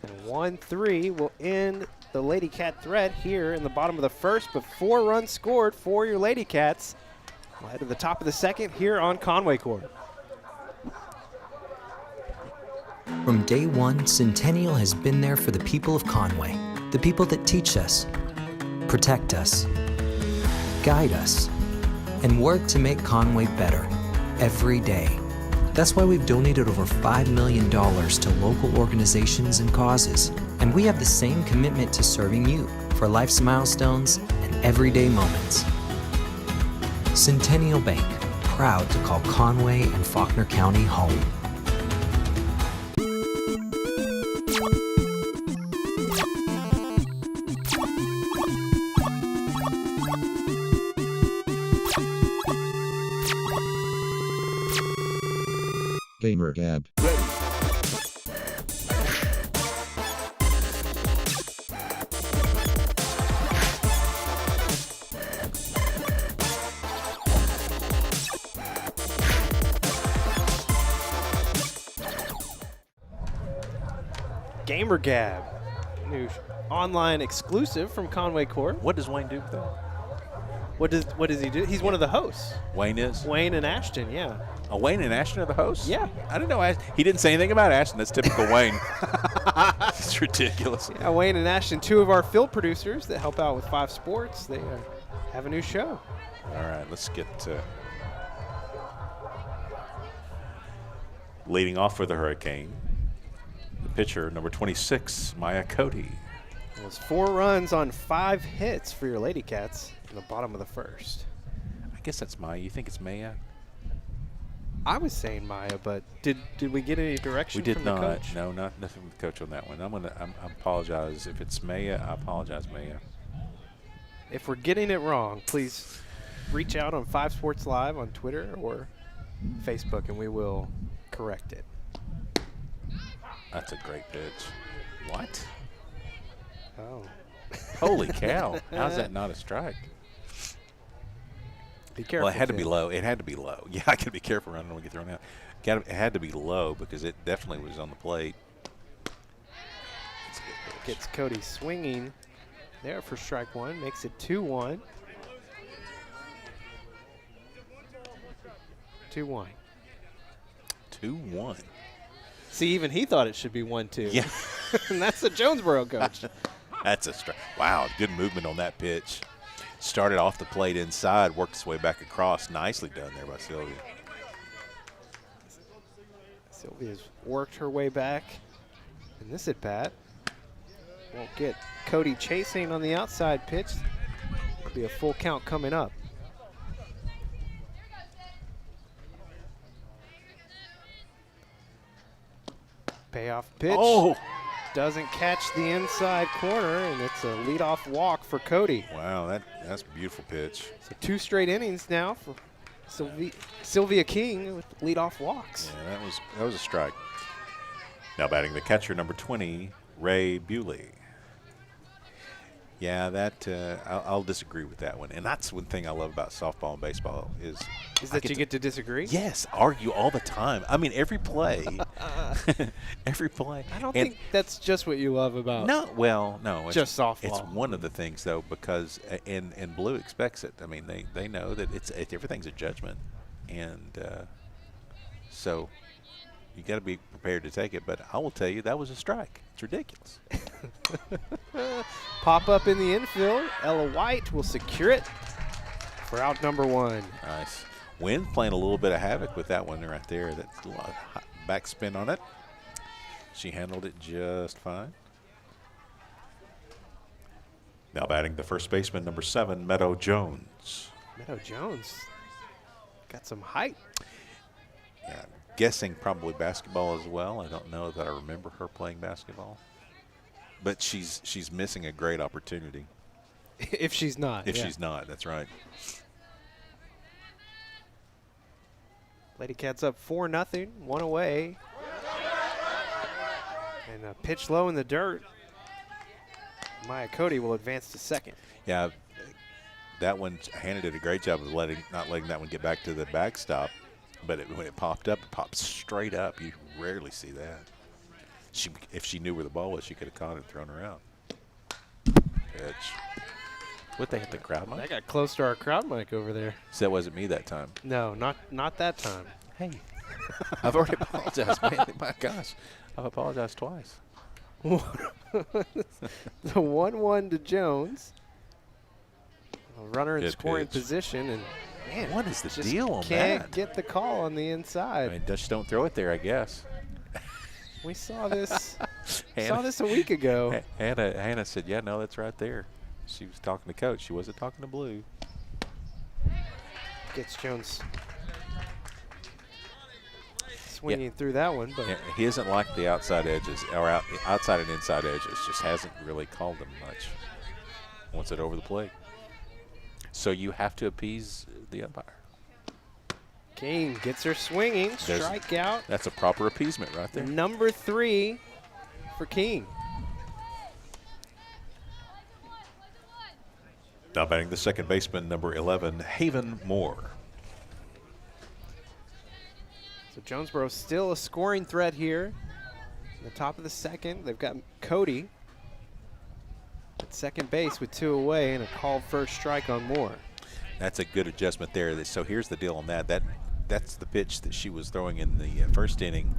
And 1-3 will end the Lady Cat threat here in the bottom of the first, but 4 runs scored for your Lady Cats. We'll head to the top of the second here on Conway Corp. From day one, Centennial has been there for the people of Conway, the people that teach us, protect us, guide us, and work to make Conway better every day. That's why we've donated over $5 million to local organizations and causes, and we have the same commitment to serving you for life's milestones and everyday moments. Centennial Bank, proud to call Conway and Faulkner County home. Gamer Gab. Gamer Gab, new online exclusive from Conway Corp. What does Wayne do with that? What does he do? He's one of the hosts. Wayne is? Wayne and Ashton, yeah. Oh, Wayne and Ashton are the hosts? Yeah. I didn't know. He didn't say anything about Ashton. That's typical Wayne. It's ridiculous. Yeah, Wayne and Ashton, 2 of our field producers that help out with 5 Sports. They have a new show. All right, let's get leading off for the Hurricane. The pitcher, number 26, Maya Cody. It was 4 runs on 5 hits for your Lady Cats in the bottom of the first. I guess that's Maya. You think it's Maya? I was saying Maya, but did we get any direction from the coach? We did not. No, nothing from the coach on that one. I apologize. If it's Maya, I apologize, Maya. If we're getting it wrong, please reach out on 5 Sports Live on Twitter or Facebook, and we will correct it. That's a great pitch. What? Oh. Holy cow. How's that not a strike? Be careful. Well, it had to be Tim. low. It had to be low. Yeah, I got to be careful around when we get thrown out. It had to be low because it definitely was on the plate. That's a good pitch. Gets Cody swinging there for strike 1, makes it 2-1. 2-1. 2-1. See, even he thought it should be 1-2. Yeah. And that's the Jonesboro coach. That's a strike. Wow, good movement on that pitch. Started off the plate inside, worked its way back across. Nicely done there by Sylvia. Sylvia's worked her way back in this at-bat. Won't get Cody chasing on the outside pitch. Could be a full count coming up. Payoff pitch. Oh! Doesn't catch the inside corner, and it's a leadoff walk for Cody. Wow, that's a beautiful pitch. So 2 straight innings now for Sylvia King with leadoff walks. Yeah, that was a strike. Now batting the catcher, number 20, Ray Bewley. Yeah, that I'll disagree with that one. And that's one thing I love about softball and baseball is that you get to disagree? Yes, argue all the time. I mean, every play. Every play. I don't think that's just what you love about no. It's just softball. It's one of the things, though, because and Blue expects it. I mean, they know that everything's a judgment. And so you got to be prepared to take it. But I will tell you, that was a strike. It's ridiculous. Pop up in the infield. Ella White will secure it for out number 1. Nice. Wind playing a little bit of havoc with that one right there. That's a lot of backspin on it. She handled it just fine. Now batting the first baseman, number 7, Meadow Jones. Meadow Jones got some height. Yeah, guessing probably basketball as well. I don't know that I remember her playing basketball. But she's missing a great opportunity. If she's not. If she's not, that's right. Lady Cats up 4-0, 1 away. And a pitch low in the dirt. Maya Cody will advance to second. Yeah, that one, Hannah did a great job of not letting that one get back to the backstop. But when it popped up, it popped straight up. You rarely see that. If she knew where the ball was, she could have caught it and thrown her out. Pitch. What, they hit the crowd mic? That got close to our crowd mic over there. So that wasn't me that time. No, not that time. Hey, I've already apologized. Man, my gosh, I've apologized twice. The 1-1 to Jones. A runner in Good scoring pitch. position, and man, What is the just deal on can't that? get the call on the inside. I mean, just don't throw it there, I guess. We saw this. Hannah- saw this a week ago. Hannah said, "Yeah, no, that's right there." She was talking to Coach. She wasn't talking to Blue. Gets Jones swinging through that one, but Yeah, he isn't like the outside edges or outside and inside edges. Just hasn't really called them much. Wants it over the plate. So you have to appease the umpire. King gets her swinging. There's- Strikeout. That's a proper appeasement right there. Number 3 for King. Now batting the second baseman, number 11, Haven Moore. So Jonesboro still a scoring threat here. In the top of the second, they've got Cody at second base with 2 away and a called first strike on Moore. That's a good adjustment there. So here's the deal on that. That's the pitch that she was throwing in the first inning,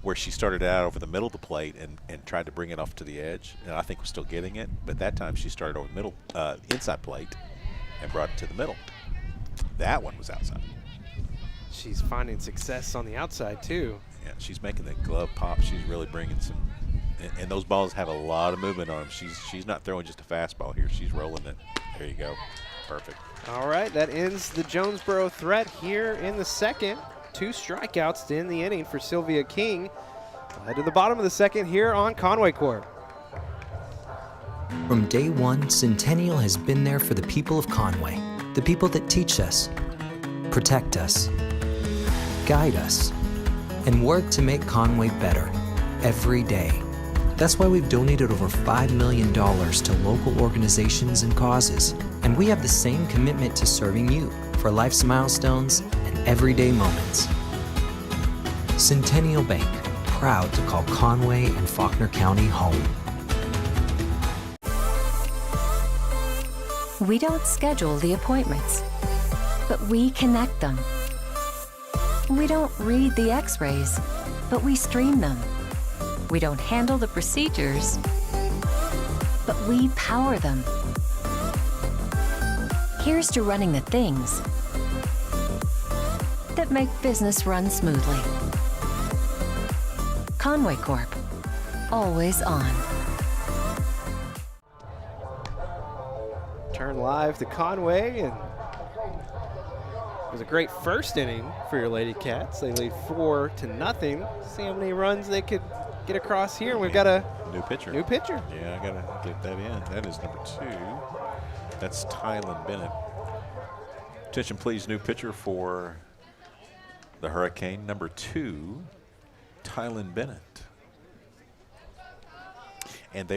where she started out over the middle of the plate and tried to bring it off to the edge. And I think was still getting it, but that time she started over the middle, inside plate, and brought it to the middle. That one was outside. She's finding success on the outside too. Yeah, she's making the glove pop. She's really bringing some, and those balls have a lot of movement on them. She's not throwing just a fastball here. She's rolling it. There you go. Perfect. All right, that ends the Jonesboro threat here in the second. 2 strikeouts to end the inning for Sylvia King. Head to the bottom of the second here on Conway Corp. From day one, Centennial has been there for the people of Conway, the people that teach us, protect us, guide us, and work to make Conway better every day. That's why we've donated over $5 million to local organizations and causes, and we have the same commitment to serving you for life's milestones and everyday moments. Centennial Bank, proud to call Conway and Faulkner County home. We don't schedule the appointments, but we connect them. We don't read the x-rays, but we stream them. We don't handle the procedures, but we power them. Here's to running the things that make business run smoothly. Conway Corp, always on. Turn live to Conway, and it was a great first inning for your Lady Cats. They lead 4-0. See how many runs they could get across here. And we've got a New pitcher. new pitcher. Yeah, I got to get that in. That is number 2. That's Tylen Bennett. Attention, please. New pitcher for the Hurricane, number 2, Tylen Bennett. And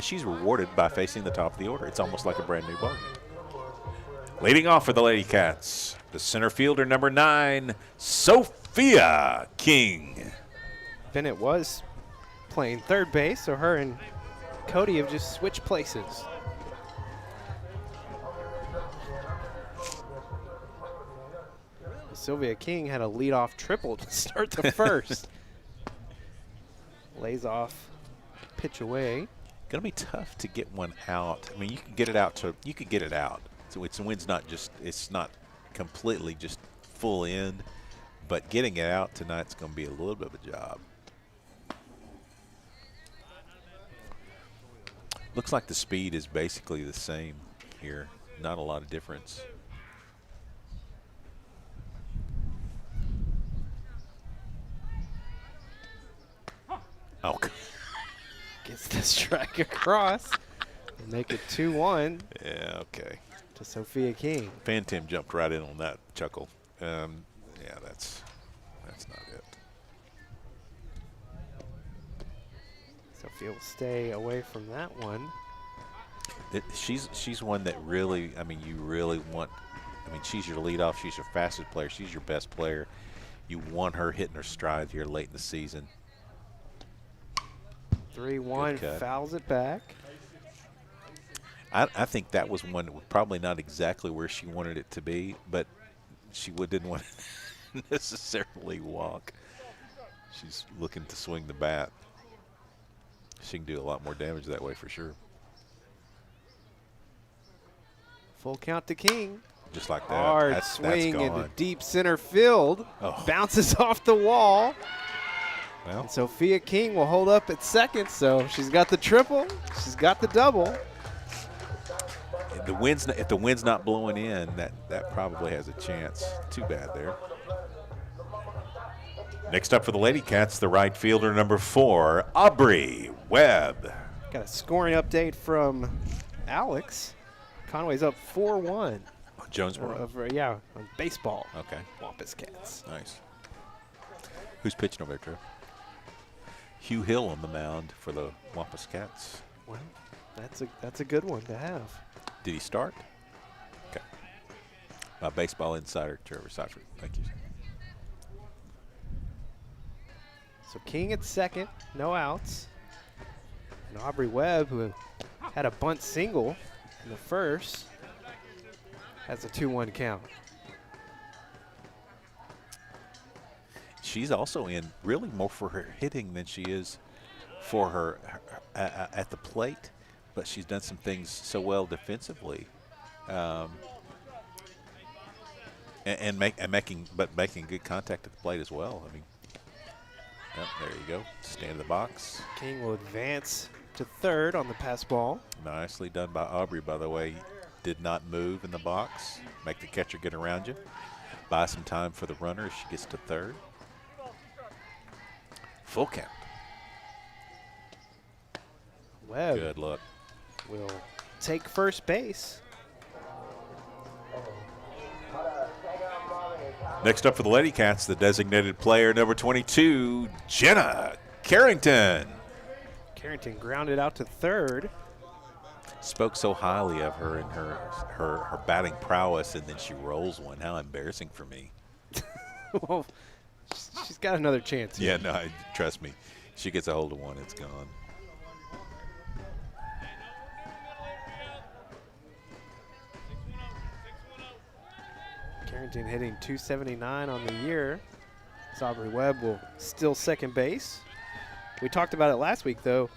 she's rewarded by facing the top of the order. It's almost like a brand new ball game. Leading off for the Lady Cats, the center fielder, number 9, Sophia King. Bennett was playing third base, so her and Cody have just switched places. Sylvia King had a leadoff triple to start the first. Lays off, pitch away. Gonna be tough to get one out. I mean, you can get it out. You could get it out. So it's the wind's not just. It's not completely just full end, but getting it out tonight's going to be a little bit of a job. Looks like the speed is basically the same here. Not a lot of difference. Oh, Gets the strike across. And make it 2-1 yeah, okay. to Sophia King. Tim jumped right in on that chuckle. Yeah, that's not it. Sophia will stay away from that one. She's one that really, I mean, you really want. I mean, she's your leadoff. She's your fastest player. She's your best player. You want her hitting her stride here late in the season. 3-1, fouls it back. I think that was one that was probably not exactly where she wanted it to be, but she didn't want to necessarily walk. She's looking to swing the bat. She can do a lot more damage that way for sure. Full count to King. Just like that. Hard swing that's into deep center field. Oh. Bounces off the wall. Well, And Sophia King will hold up at second, so she's got the triple. She's got the double. if the wind's not blowing in, that probably has a chance. Too bad there. Next up for the Lady Cats, the right fielder, number 4, Aubrey Webb. Got a scoring update from Alex. Conway's up 4-1. Jonesboro. On baseball. Okay. Wampus Cats. Nice. Who's pitching over there, Trev? Hugh Hill on the mound for the Wampus Cats. Well, that's a good one to have. Did he start? Okay. Baseball insider Trevor Seifert. Thank you. So King at second, no outs. And Aubrey Webb, who had a bunt single in the first, has a 2-1 count. She's also in really more for her hitting than she is for her at the plate, but she's done some things so well defensively, making good contact at the plate as well. I mean, there you go, stand in the box. King will advance to third on the pass ball. Nicely done by Aubrey, by the way. Did not move in the box. Make the catcher get around you. Buy some time for the runner as she gets to third. Full count. Webb Good look. will take first base. Next up for the Lady Cats, the designated player, number 22, Jenna Carrington. Carrington grounded out to third. Spoke so highly of her and her batting prowess, and then she rolls one. How embarrassing for me. Well, she's got another chance here. Yeah, no, trust me. She gets a hold of one, it's gone. Carrington hitting 279 on the year. Aubrey Webb will still second base. We talked about it last week, though.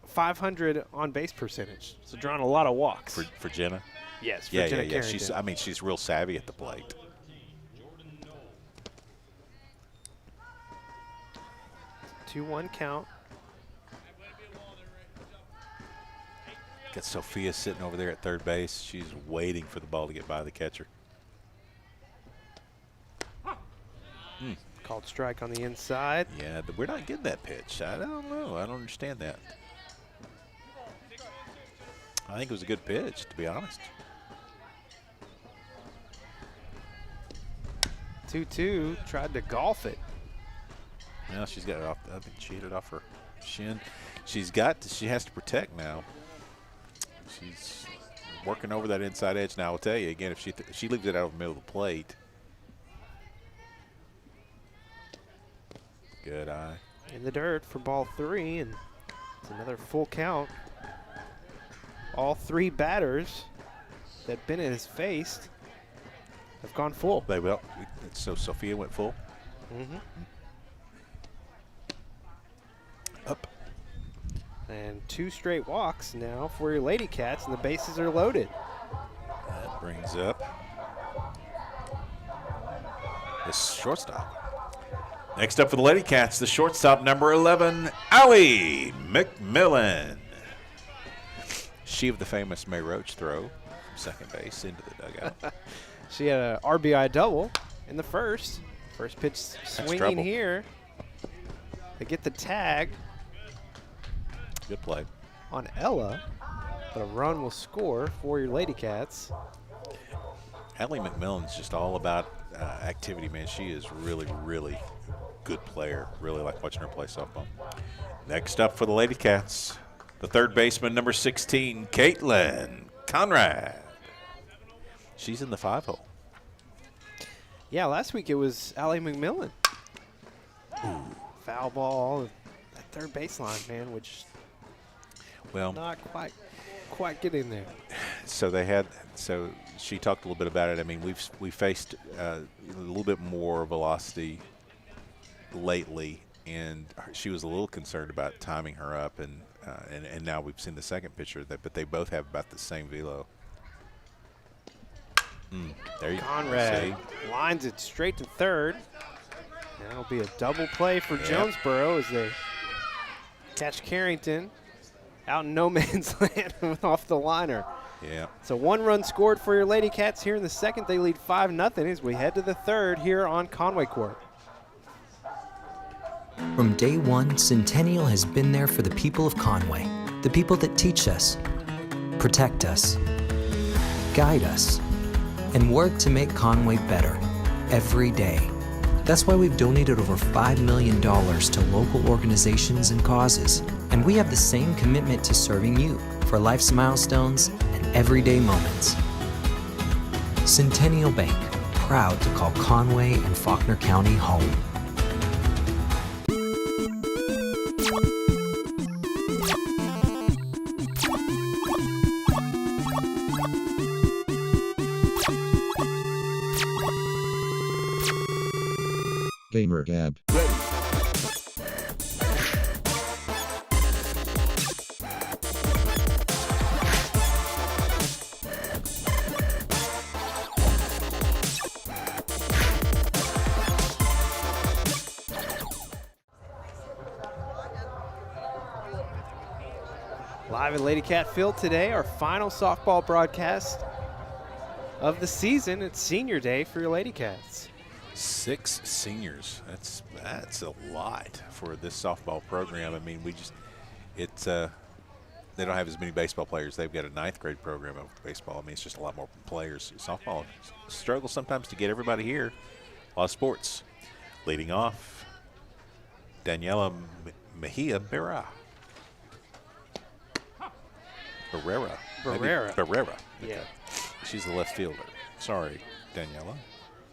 500 on base percentage, so drawing a lot of walks. For Jenna? Yes, for Yeah. Jenna Carrington. She's real savvy at the plate. 2-1 count. Got Sophia sitting over there at third base. She's waiting for the ball to get by the catcher. Called strike on the inside. Yeah, we're not getting that pitch. I don't know. I don't understand that. I think it was a good pitch, to be honest. 2-2, tried to golf it. Now she's got it off. I think she hit it off her shin. She has to protect now. She's working over that inside edge now. I'll tell you again, if she leaves it out of the middle of the plate. Good eye. In the dirt for ball 3, and it's another full count. All 3 batters that Bennett has faced have gone full. So Sophia went full. Mm-hmm. Up. And 2 straight walks now for your Lady Cats, and the bases are loaded. That brings up the shortstop. Next up for the Lady Cats, the shortstop, number 11, Allie McMillan. She of the famous May Roach throw from second base into the dugout. She had an RBI double in the first. First pitch swinging trouble. here. They get the tag Good play. on Ella, but a run will score for your Lady Cats. Allie McMillan's just all about activity, man. She is really, really good player. Really like watching her play softball. Next up for the Lady Cats, the third baseman, number 16, Caitlin Conrad. She's in the 5-hole. Yeah, last week it was Allie McMillan. Foul ball at third baseline, man, which Well, not quite getting there. So she talked a little bit about it. I mean, we faced a little bit more velocity lately, and she was a little concerned about timing her up, and now we've seen the second picture but they both have about the same velo. There you Conrad see. lines it straight to third. That'll be a double play for Jonesboro as they catch Carrington out in no man's land off the liner. Yeah. So 1 run scored for your Lady Cats here in the second. They lead 5-0 as we head to the third here on Conway Corp. From day one, Centennial has been there for the people of Conway, the people that teach us, protect us, guide us, and work to make Conway better every day. That's why we've donated over $5 million to local organizations and causes, and we have the same commitment to serving you for life's milestones and everyday moments. Centennial Bank, proud to call Conway and Faulkner County home. Gamer Gab. Live at Lady Cat Field today, our final softball broadcast of the season. It's senior day for your Lady Cats. 6 seniors. That's a lot for this softball program. I mean, they don't have as many baseball players. They've got a 9th grade program of baseball. I mean, it's just a lot more players. Softball struggles sometimes to get everybody here. A lot of sports. Leading off, Daniela Mejia Barrera. Barrera. Yeah. Okay. She's the left fielder. Sorry, Daniela.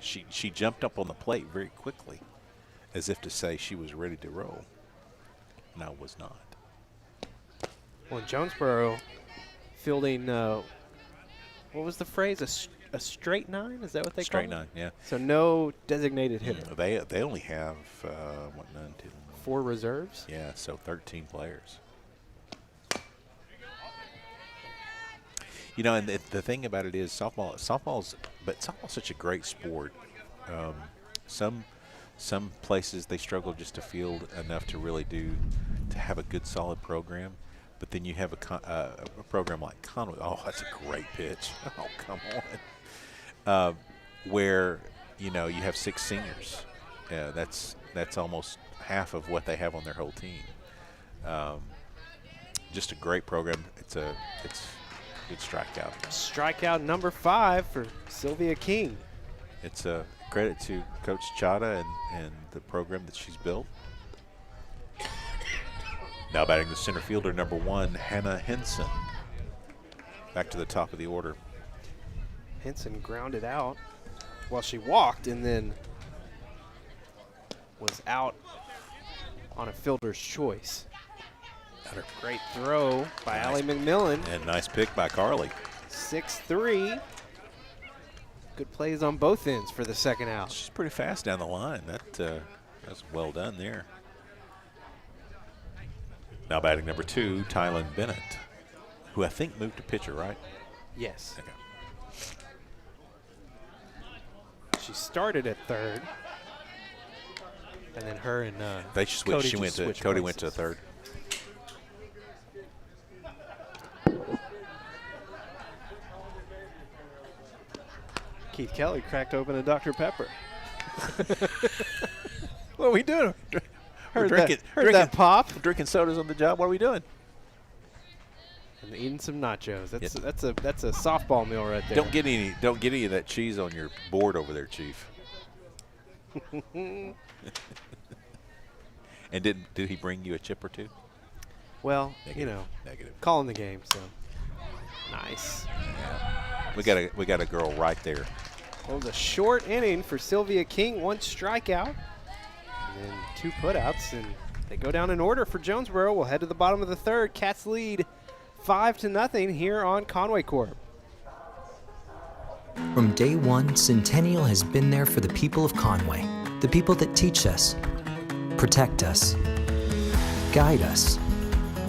She jumped up on the plate very quickly, as if to say she was ready to roll. And I was not. Well, Jonesboro fielding, what was the phrase? A straight 9? Is that what they call it? Straight 9, yeah. So no designated hitter. They only have, 4 reserves? Yeah, so 13 players. You know, and the thing about it is softball's such a great sport. Some places they struggle just to field enough to really to have a good solid program, but then you have a program like Conway. Oh, that's a great pitch. Oh, come on. Where you have 6 seniors. That's almost half of what they have on their whole team. Just a great program. It's good strikeout. Strikeout number 5 for Sylvia King. It's a credit to Coach Chada and the program that she's built. Now batting the center fielder, number 1, Hannah Henson. Back to the top of the order. Henson grounded out. Well, she walked and then was out on a fielder's choice. Great throw by Allie McMillan. And nice pick by Carly. 6-3. Good plays on both ends for the second out. She's pretty fast down the line. That's well done there. Now batting number 2, Tylen Bennett, who I think moved to pitcher, right? Yes. Okay. She started at third. And then her and they switched. Cody went to third. Keith Kelly cracked open a Dr. Pepper. What are we doing? Heard that pop. Drinking sodas on the job. What are we doing? And eating some nachos. That's a softball meal right there. Don't get any of that cheese on your board over there, Chief. And did he bring you a chip or two? Well, Negative. calling the game. So nice. Yeah. We got a girl right there. Well, it was a short inning for Sylvia King. 1 strikeout, and then 2 putouts, and they go down in order for Jonesboro. We'll head to the bottom of the third. Cats lead 5-0 here on Conway Corp. From day one, Centennial has been there for the people of Conway, the people that teach us, protect us, guide us,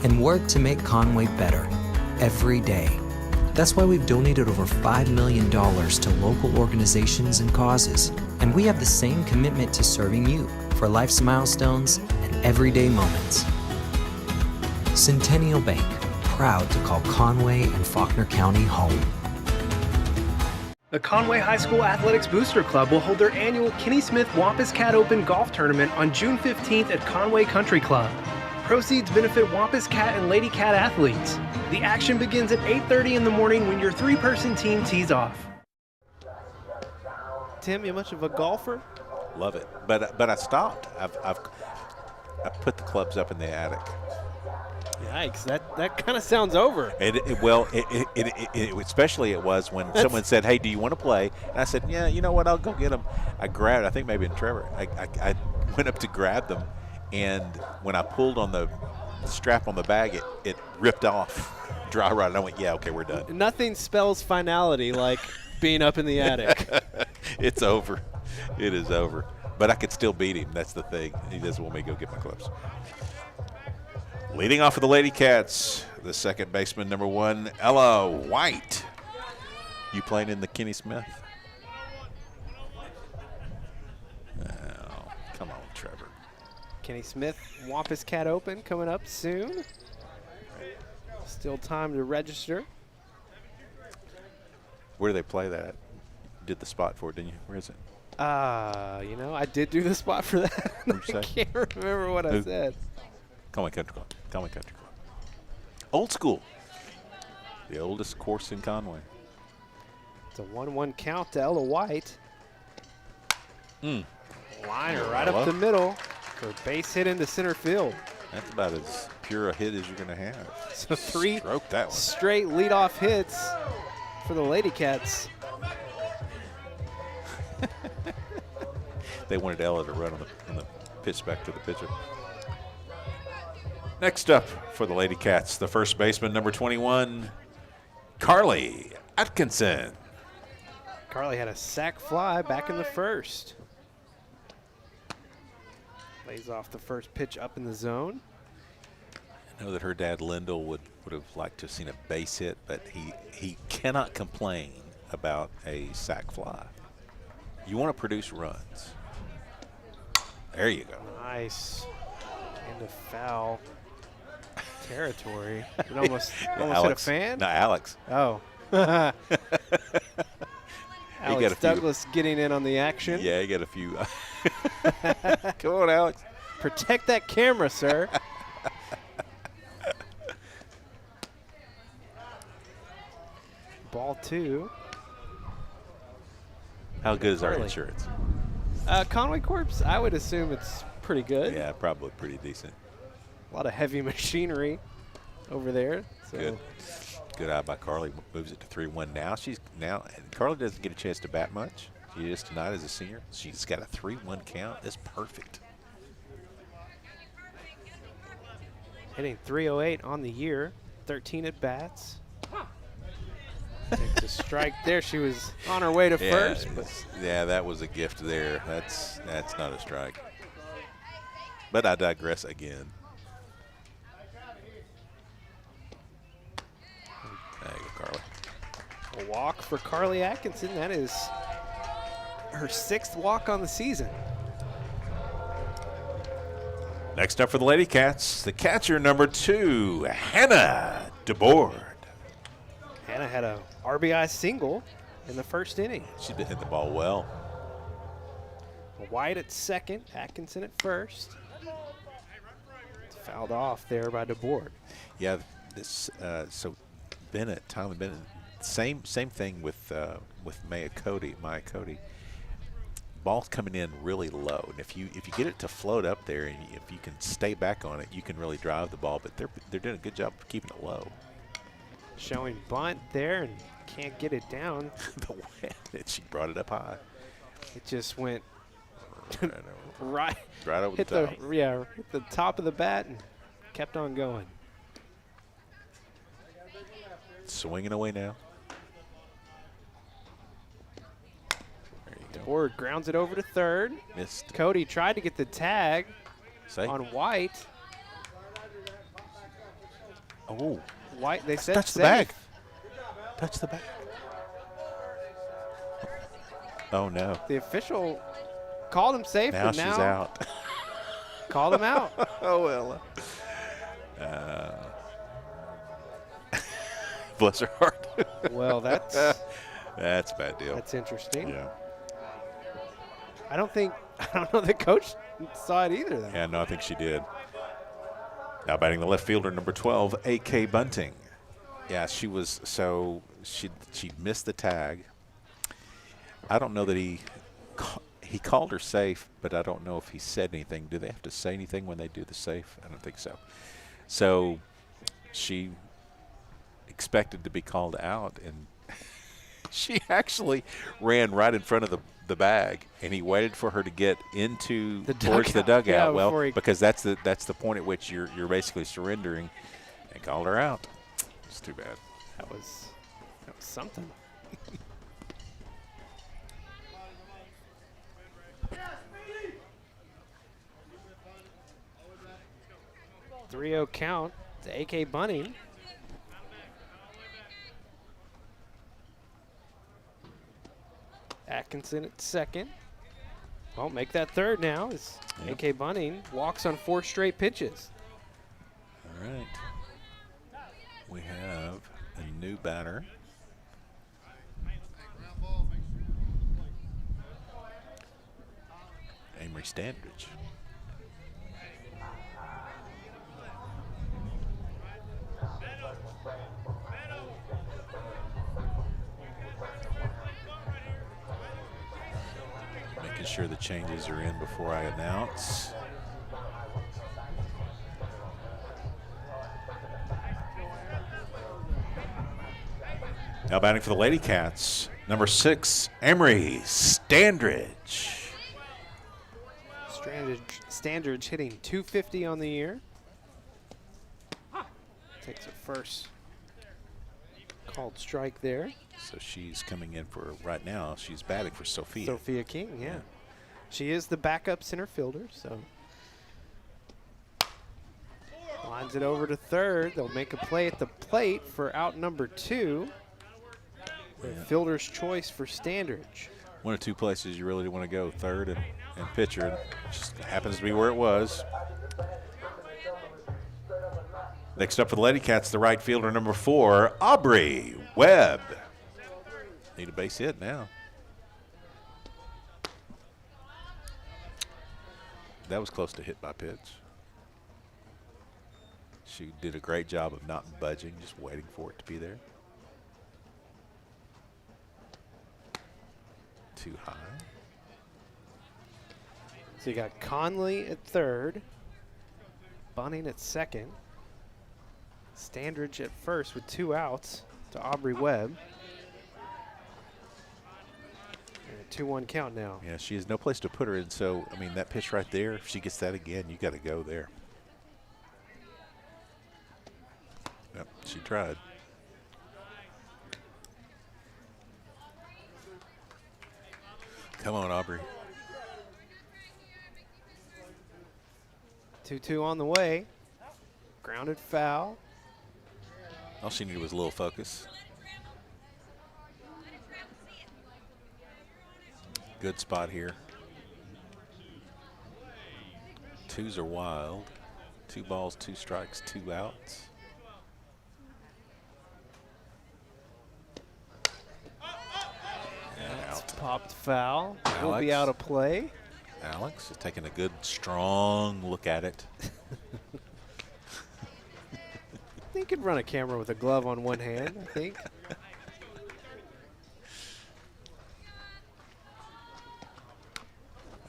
and work to make Conway better every day. That's why we've donated over $5 million to local organizations and causes, and we have the same commitment to serving you for life's milestones and everyday moments. Centennial Bank, proud to call Conway and Faulkner County home. The Conway High School Athletics Booster Club will hold their annual Kenny Smith Wampus Cat Open Golf Tournament on June 15th at Conway Country Club. Proceeds benefit Wampus Cat and Lady Cat athletes. The action begins at 8:30 in the morning when your 3-person team tees off. Tim, you much of a golfer? Love it, but I stopped. I've put the clubs up in the attic. Yikes! That kind of sounds over. Especially it was when someone said, "Hey, do you want to play?" And I said, "Yeah, you know what? I'll go get them." I grabbed. I think maybe in Trevor. I went up to grab them, and when I pulled on the strap on the bag, it ripped off. Dry rot. And I went, "Yeah, okay, we're done." Nothing spells finality like being up in the attic. It's over. It is over. But I could still beat him. That's the thing. He doesn't want me to go get my clubs. Leading off for the Lady Cats, the second baseman, number 1, Ella White. You playing in the Kenny Smith? Oh, come on, Trevor. Kenny Smith, Wampus Cat Open coming up soon. Still time to register. Where do they play that? Did the spot for it, didn't you? Where is it? I did do the spot for that. What'd you I say? can't remember what I said. Conway Country Club. Conway Country Club. Old school. The oldest course in Conway. It's a 1-1 count to Ella White. Liner right up the middle for a base hit into center field. That's about as pure a hit as you're going to have. So 3 Stroke that one. straight leadoff hits for the Lady Cats. They wanted Ella to run on the pitch back to the pitcher. Next up for the Lady Cats, the first baseman, number 21, Carly Atkinson. Carly had a sac fly back in the first. Lays off the first pitch up in the zone. I know that her dad, Lyndall, would have liked to have seen a base hit, but he cannot complain about a sac fly. You want to produce runs. There you go. Nice. Into foul territory. It almost hit a Alex. fan? No, Alex. Oh. Alex Douglas getting in on the action. Yeah, he got a few. Come on, Alex. Protect that camera, sir. Ball 2. How good is our Carly. insurance? Conway Corp's, I would assume it's pretty good. Yeah, probably pretty decent. A lot of heavy machinery over there. So. Good eye by Carly. Moves it to 3-1 now. Carly doesn't get a chance to bat much. She is tonight as a senior. She's got a 3-1 count. That's perfect. Hitting .308 on the year, 13 at bats. Takes a strike there. She was on her way to first. But Yeah, that was a gift there. That's not a strike. But I digress again. There you go, Carly. a walk for Carly Atkinson. That is her 6th walk on the season. Next up for the Lady Cats, the catcher number 2, Hannah DeBoard. Hannah had a RBI single in the first inning. She's been hitting the ball well. White at second, Atkinson at first. It's fouled off there by DeBoard. Yeah, this so Bennett, Tyler Bennett, same thing with Maya Cody. Ball's coming in really low, and if you get it to float up there, and if you can stay back on it, you can really drive the ball. But they're doing a good job of keeping it low. Showing bunt there and can't get it down. The way that she brought it up high, It just went right over hit the top. hit the top of the bat and kept on going. Swinging away now. DeBoard grounds it over to third. Missed. Cody tried to get the tag Say. on White. Oh, White, they said touch the safe. bag. Touch the bag. Oh no! The official called him safe, Now but now she's out. called him out. Oh well. Bless her heart. Well, that's That's a bad deal. interesting. Yeah. I don't know the coach saw it either, though. Yeah, no, I think she did. Now batting the left fielder, number 12, A.K. Bunting. Yeah, she missed the tag. I don't know that he called her safe, but I don't know if he said anything. Do they have to say anything when they do the safe? I don't think so. So she expected to be called out, and she actually ran right in front of the bag, and he waited for her to get towards the dugout. Yeah, well, because that's the point at which you're basically surrendering, and called her out. It's too bad. That was something. .3-0 count to A.K. Bunting. Atkinson at second. Well, make that third now as A.K. Bunting walks on 4 straight pitches. All right. We have a new batter. Amory Standridge. Making sure the changes are in before I announce. Now batting for the Lady Cats, number 6, Amory Standridge. Standridge hitting .250 on the year. Takes a first called strike there. So she's coming in for, right now, she's batting for Sophia. Sophia King, yeah. She is the backup center fielder, so. Lines it over to third. They'll make a play at the plate for out number 2. Fielder's choice for Standridge. One of 2 places you really want to go, third and pitcher. It just happens to be where it was. Next up for the Lady Cats, the right fielder, number 4, Aubrey Webb. Need a base hit now. That was close to hit by pitch. She did a great job of not budging, just waiting for it to be there. Too high. So you got Conley at third, Bunting at second, Standridge at first with 2 outs to Aubrey Webb. And a 2-1 count now. Yeah, she has no place to put her in, so, I mean, that pitch right there, if she gets that again, you got to go there. Yep, she tried. Come on, Aubrey. 2-2 on the way. Grounded foul. All she needed was a little focus. Good spot here. Twos are wild. 2 balls, 2 strikes, 2 outs. And out. Popped foul. Will Alex. be out of play. Alex is taking a good, strong look at it. He could run a camera with a glove on one hand, I think.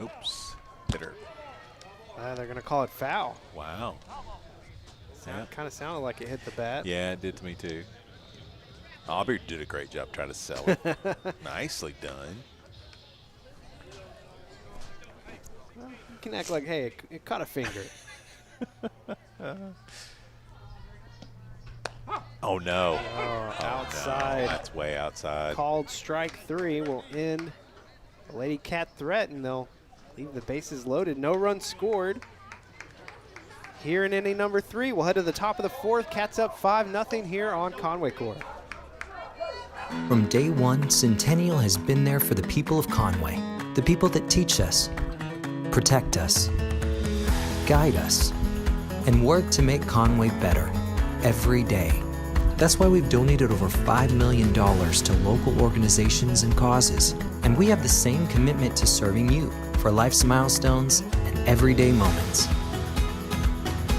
Oops. Hitter. They're going to call it foul. Wow. Yeah. Kind of sounded like it hit the bat. Yeah, it did to me too. Aubrey did a great job trying to sell it. Nicely done. Well, you can act like, hey, it caught a finger. Oh, no. Outside. No, that's way outside. Called strike 3 will end the Lady Cat threat, and they'll leave the bases loaded. No runs scored. Here in inning number 3, we'll head to the top of the 4th. Cats up 5-0 here on Conway Corp. From day one, Centennial has been there for the people of Conway, the people that teach us, protect us, guide us, and work to make Conway better every day. That's why we've donated over $5 million to local organizations and causes, and we have the same commitment to serving you for life's milestones and everyday moments.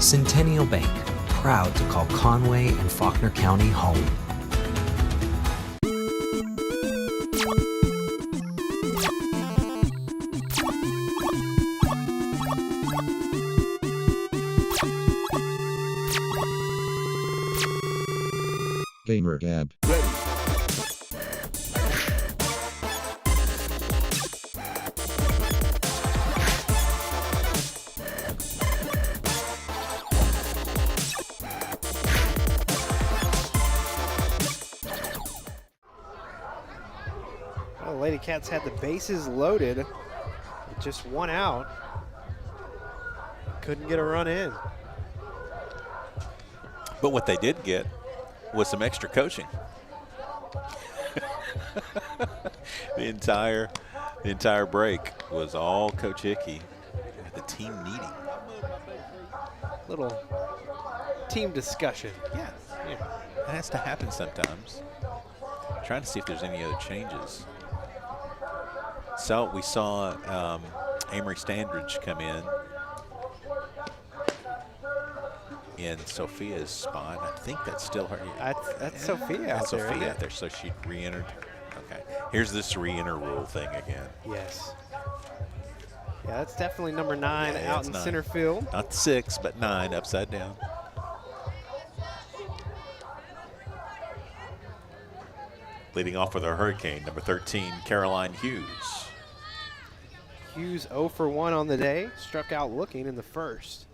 Centennial Bank, proud to call Conway and Faulkner County home. Gamer Gab. Well, the Lady Cats had the bases loaded with just 1 out. Couldn't get a run in. But what they did get was some extra coaching. the entire break was all Coach Hickey at the team meeting. Little team discussion. Yeah. That has to happen sometimes. Trying to see if there's any other changes. So we saw Amory Standridge come in Sophia's spot. I think that's still her. That's Sophia That's out there. Sophia isn't out it? there, so she re-entered. Okay. Here's this re-enter rule thing again. Yes. Yeah, that's definitely number 9 Yeah, out it's in 9. center field. Not 6, but 9 upside down. Leading off with our Hurricane, number 13, Caroline Hughes. Hughes 0 for 1 on the day. Struck out looking in the first.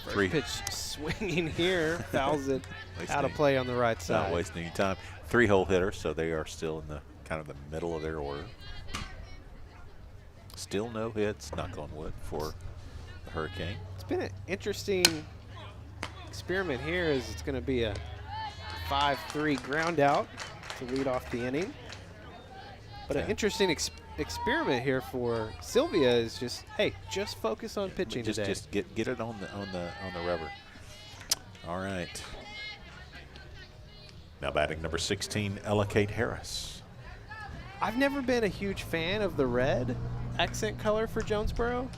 Three. Pitch swinging here. Fouls it Wasting- out of play on the right Not side. wasting any time. 3-hole hitter, so they are still in the kind of the middle of their order. Still no hits, knock on wood, for the Hurricane. It's been an interesting experiment here as it's going to be a 5-3 ground out to lead off the inning. But an interesting experiment here for Sylvia is just, hey, just focus on pitching today. Just get it on the rubber. All right. Now batting number 16, Ella Kate Harris. I've never been a huge fan of the red accent color for Jonesboro,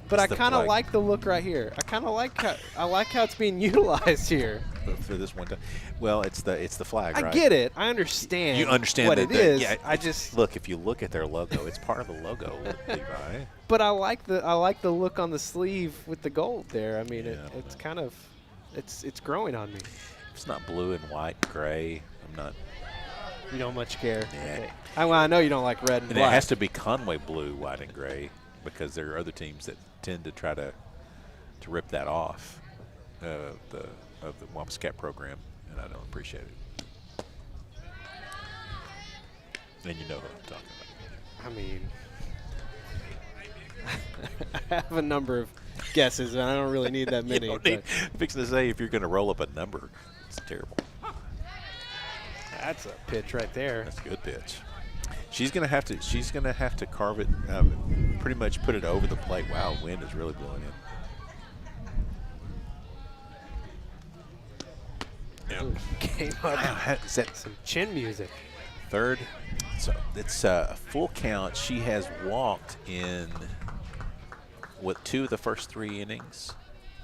but I the kind of flag. like the look right here. I like how it's being utilized here. For this one time. Well, it's the flag, right? I get it. I understand. You understand what that it is. Yeah, I just look. If you look at their logo, it's part of the logo, Levi. But I like the look on the sleeve with the gold there. I mean, Yeah, it's kind of it's growing on me. It's not blue and white, gray. I'm not. You don't much care. Yeah. Okay. I know you don't like red and And black. it has to be Conway blue, white, and gray, because there are other teams that tend to try to rip that off of the Wampus Cat program, and I don't appreciate it. And you know what I'm talking about. I mean, I have a number of guesses, and I don't really need that many. You don't need, fixing to say if you're going to roll up a number, it's terrible. That's a pitch right there. That's a good pitch. She's gonna have to carve it, pretty much put it over the plate. Wow, wind is really blowing in. Came up. Wow, is that Some chin music. third? So it's a full count. She has walked in what, 2 of the first 3 innings.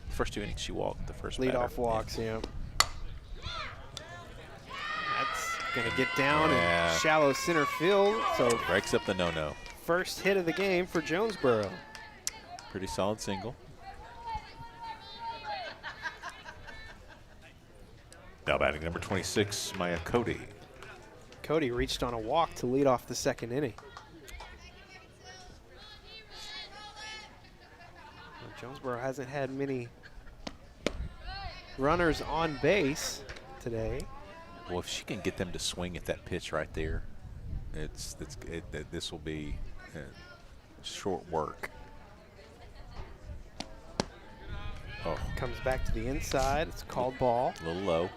The first 2 innings she walked. The first Lead batter. off walks, yeah. That's going to get down Yeah. in shallow center field. So Breaks up the no-no. first hit of the game for Jonesboro. Pretty solid single. Now batting number 26, Maya Cody. Cody reached on a walk to lead off the second inning. Well, Jonesboro hasn't had many runners on base today. Well, if she can get them to swing at that pitch right there, this will be short work. Oh, Comes back to the inside. It's called ball. a little low.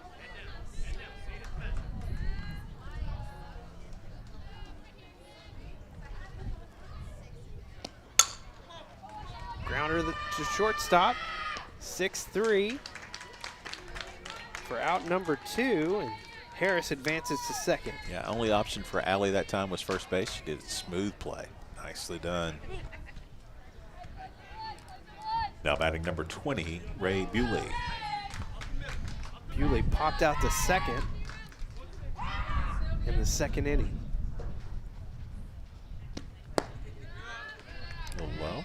Grounder to shortstop. 6-3 for out number 2, and Harris advances to second. Yeah, only option for Allie that time was first base. She did a smooth play. Nicely done. Now batting number 20, Ray Bewley. Bewley popped out to second in the second inning. A little low.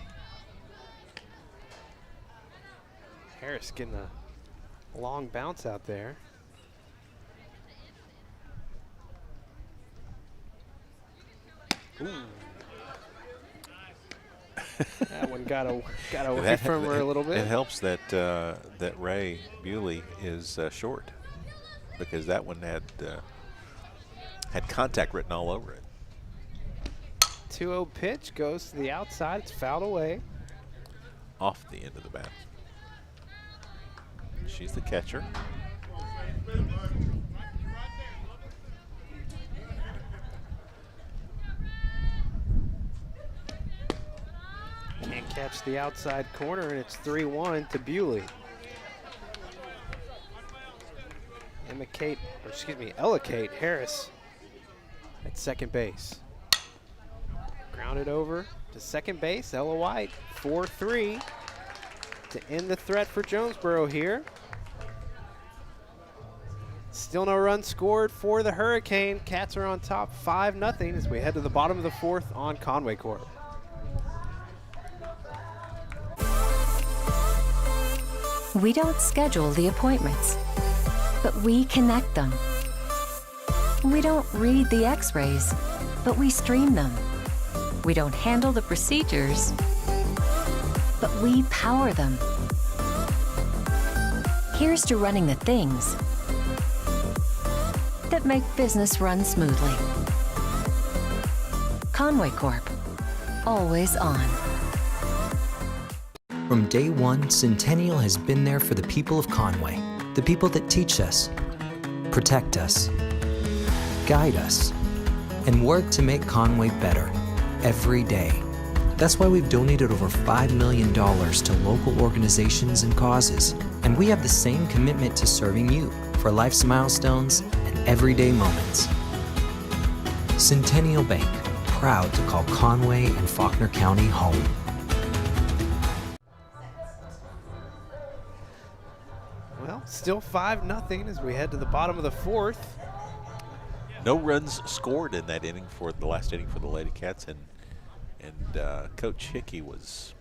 Harris getting a long bounce out there. Ooh. That one got away from her a little bit. It helps that that Ray Bewley is short, because that one had contact written all over it. 2-0 pitch goes to the outside. It's fouled away. Off the end of the bat. She's the catcher. Can't catch the outside corner, and it's 3-1 to Bewley. Ella Kate Harris at second base. Grounded over to second base. Ella White, 4-3 to end the threat for Jonesboro here. Still no runs scored for the Hurricane. Cats are on top 5-0 as we head to the bottom of the fourth on Conway Corp. We don't schedule the appointments, but we connect them. We don't read the x-rays, but we stream them. We don't handle the procedures, but we power them. Here's to running the things that make business run smoothly. Conway Corp, always on. From day one, Centennial has been there for the people of Conway, the people that teach us, protect us, guide us, and work to make Conway better every day. That's why we've donated over $5 million to local organizations and causes, and we have the same commitment to serving you for life's milestones and everyday moments. Centennial Bank, proud to call Conway and Faulkner County home. Well, still 5-0 as we head to the bottom of the fourth. No runs scored in that inning, for the last inning for the Lady Cats, and Coach Hickey was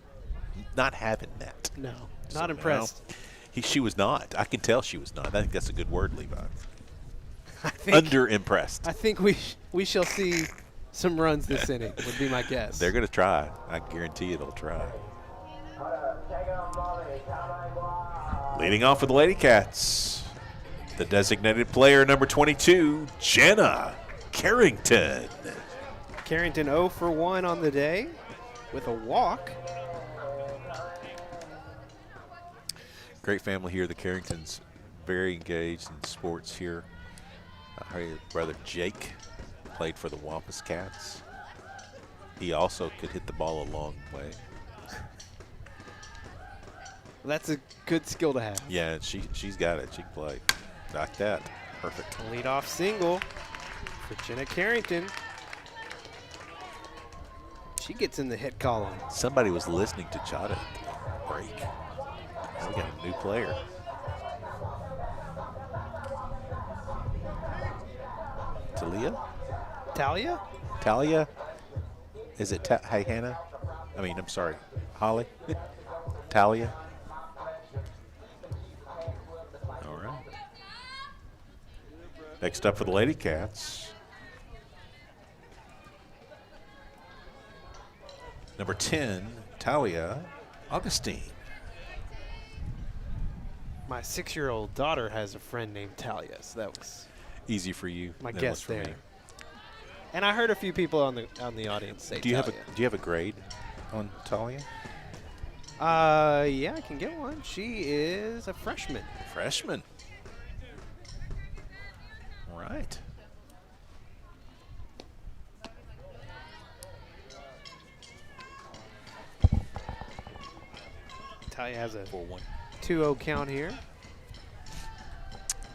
not having that. No, not impressed. She was not. I can tell she was not. I think that's a good word, Levi. I think, Under-impressed. I think we shall see some runs this inning, would be my guess. They're going to try. I guarantee you they'll try. Leading off with the Lady Cats, the designated player number 22, Jenna Carrington. Carrington 0 for 1 on the day with a walk. Great family here. The Carringtons very engaged in sports here. Her brother Jake played for the Wampus Cats. He also could hit the ball a long way. That's a good skill to have. Yeah, she's got it. She can play like that. Perfect. Leadoff single for Jenna Carrington. She gets in the hit column. Somebody was listening to Chada at the break. Now we got a new player. Talia? Is it hey, Hannah? I'm sorry, Holly? Talia? All right. Next up for the Lady Cats. Number 10, Talia Augustine. My 6-year-old daughter has a friend named Talia, so that was Easy for you. my than it guess was for there. me. And I heard a few people on the audience say Do you Talia. have a grade on Talia? Yeah, I can get one. She is a freshman. Freshman. All right. Talia has a 4-1. 2-0 count here.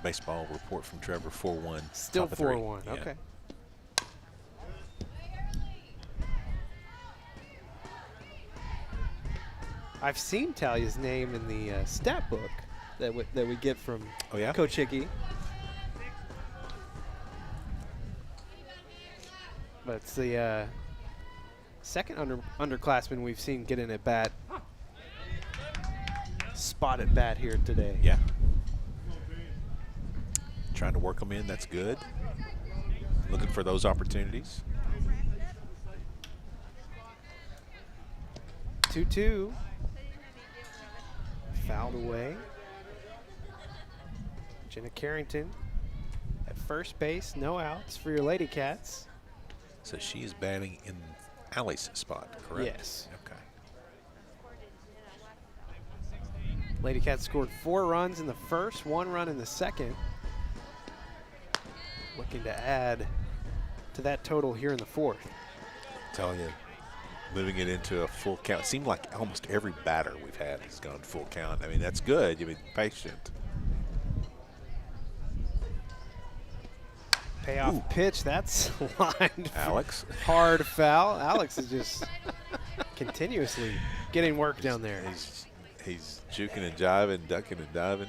Baseball report from Trevor, 4-1. Still top of three. 4-1. Yeah. Okay. I've seen Talia's name in the stat book that we get from Oh, yeah? Coach Hickey. But it's the second underclassman we've seen get in at bat. Spot at bat here today. Yeah. Trying to work them in, that's good. Looking for those opportunities. 2-2. Fouled away. Jenna Carrington at first base, no outs for your Lady Cats. So she is batting in Allie's spot, correct? Yes. Okay. Lady Cats scored 4 runs in the first, 1 run in the second. Looking to add to that total here in the fourth. Telling you, moving it into a full count. It seemed like almost every batter we've had has gone full count. That's good. Patient. Payoff pitch, that's lined for Alex. hard foul. Alex is just continuously getting work down there. He's juking and jiving, ducking and diving.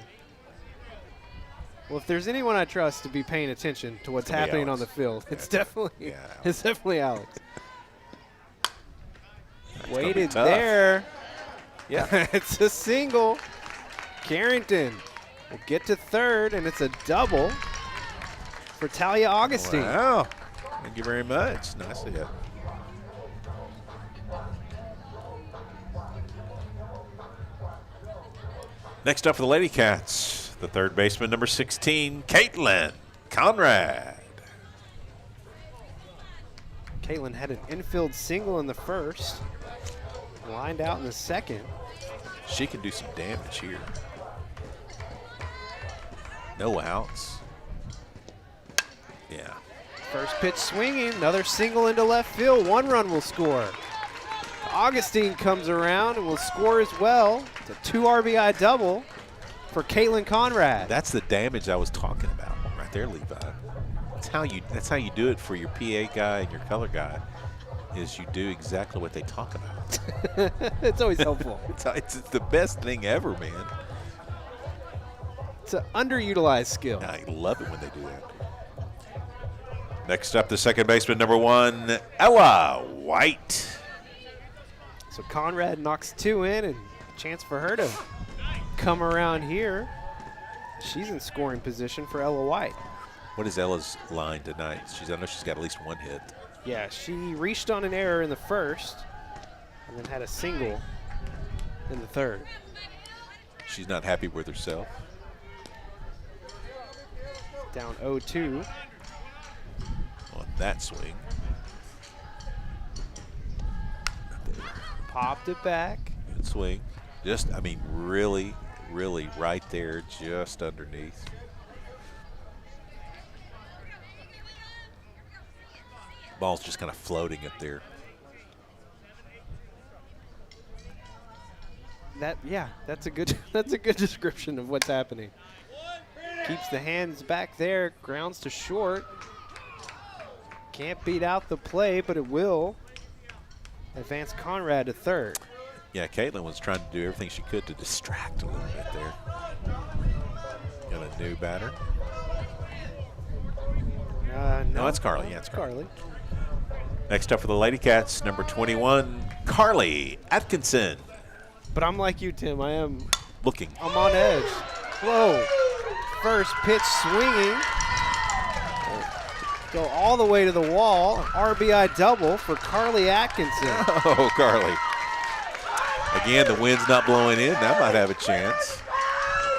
Well, if there's anyone I trust to be paying attention to what's happening on the field, it's definitely Alex. Waited tough. there. Yeah. It's a single. Carrington will get to third, and it's a double for Talia Augustine. Wow. Thank you very much. Nice of you. Next up for the Lady Cats, the third baseman, number 16, Caitlin Conrad. Caitlin had an infield single in the first, lined out in the second. She can do some damage here. No outs. Yeah. First pitch swinging, another single into left field. 1 run will score. Augustine comes around and will score as well. It's a 2 RBI double for Caitlin Conrad. That's the damage I was talking about right there, Levi. That's how you do it for your PA guy and your color guy, is you do exactly what they talk about. It's always helpful. It's the best thing ever, man. It's an underutilized skill. I love it when they do that. Next up, the second baseman, number 1, Ella White. So Conrad knocks 2 in, and a chance for her to come around here. She's in scoring position for Ella White. What is Ella's line tonight? I know she's got at least 1 hit. Yeah, she reached on an error in the first and then had a single in the third. She's not happy with herself. Down 0-2. On that swing. Popped it back. Good swing. Just, really, really right there, just underneath. Ball's just kind of floating up there. That's a good description of what's happening. Keeps the hands back there, grounds to short. Can't beat out the play, but it will advance Conrad to third. Yeah, Caitlin was trying to do everything she could to distract a little bit there. Got a new batter. No, that's Carly. Yeah, it's Carly. Next up for the Lady Cats, number 21, Carly Atkinson. But I'm like you, Tim. I'm on edge. Whoa. First pitch swinging. Go all the way to the wall. RBI double for Carly Atkinson. Oh, Carly. Again, the wind's not blowing in. That might have a chance.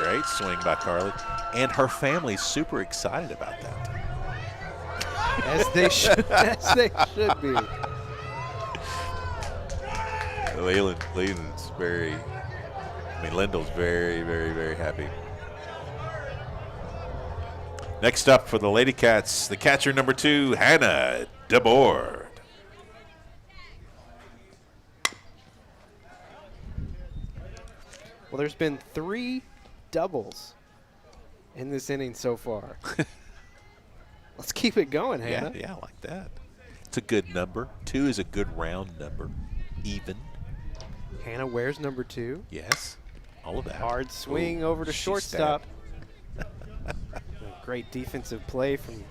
Great swing by Carly. And her family's super excited about that. As they should, be. Leland's Lindell's very, very, very happy. Next up for the Lady Cats, the catcher number 2, Hannah DeBoard. Well, there's been 3 doubles in this inning so far. Let's keep it going, Hannah. Yeah, I like that. It's a good number. 2 is a good round number. Even. Hannah wears number 2. Yes, all of that. Hard swing over to shortstop. Great defensive play from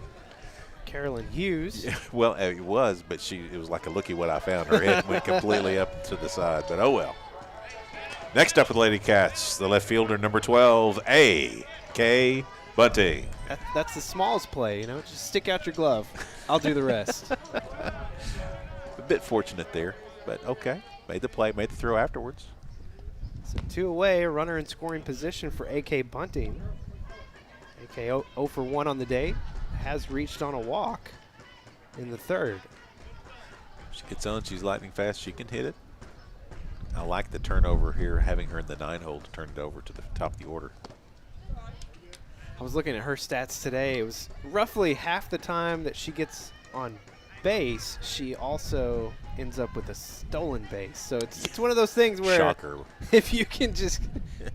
Carolyn Hughes. Yeah, well, it was, but it was like a looky what I found. Her head went completely up to the side, but oh well. Next up for the Lady Cats, the left fielder, number 12, A.K. Bunting. That's the smallest play, just stick out your glove. I'll do the rest. A bit fortunate there, but okay. Made the play, made the throw afterwards. So 2 away, a runner in scoring position for A.K. Bunting. A.K. 0 for 1 on the day, has reached on a walk in the third. She gets on, she's lightning fast, she can hit it. I like the turnover here, having her in the 9 hole to turn it over to the top of the order. I was looking at her stats today. It was roughly half the time that she gets on base, she also ends up with a stolen base. So it's one of those things where Shocker. If you can just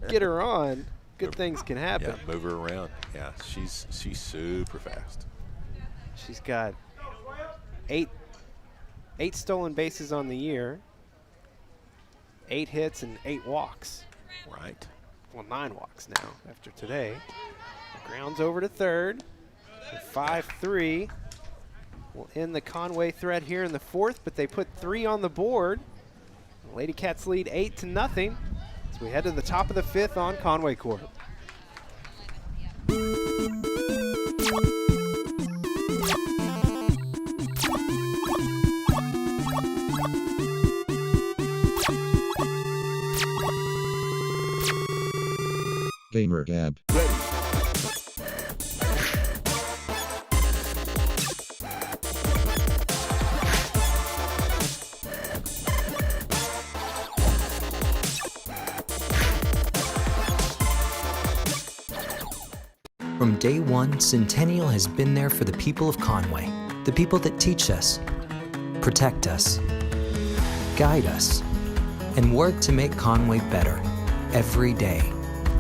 get her on, good things can happen. Yeah, move her around. Yeah, she's super fast. She's got 8 stolen bases on the year, 8 hits and 8 walks. Right. Well, 9 walks now after today. Grounds over to third. 5-3 will end the Conway thread here in the 4th, but they put 3 on the board. The Lady Cats lead 8-0 as we head to the top of the 5th on Conway Corp. Gamer Gab. From day one, Centennial has been there for the people of Conway, the people that teach us, protect us, guide us, and work to make Conway better every day.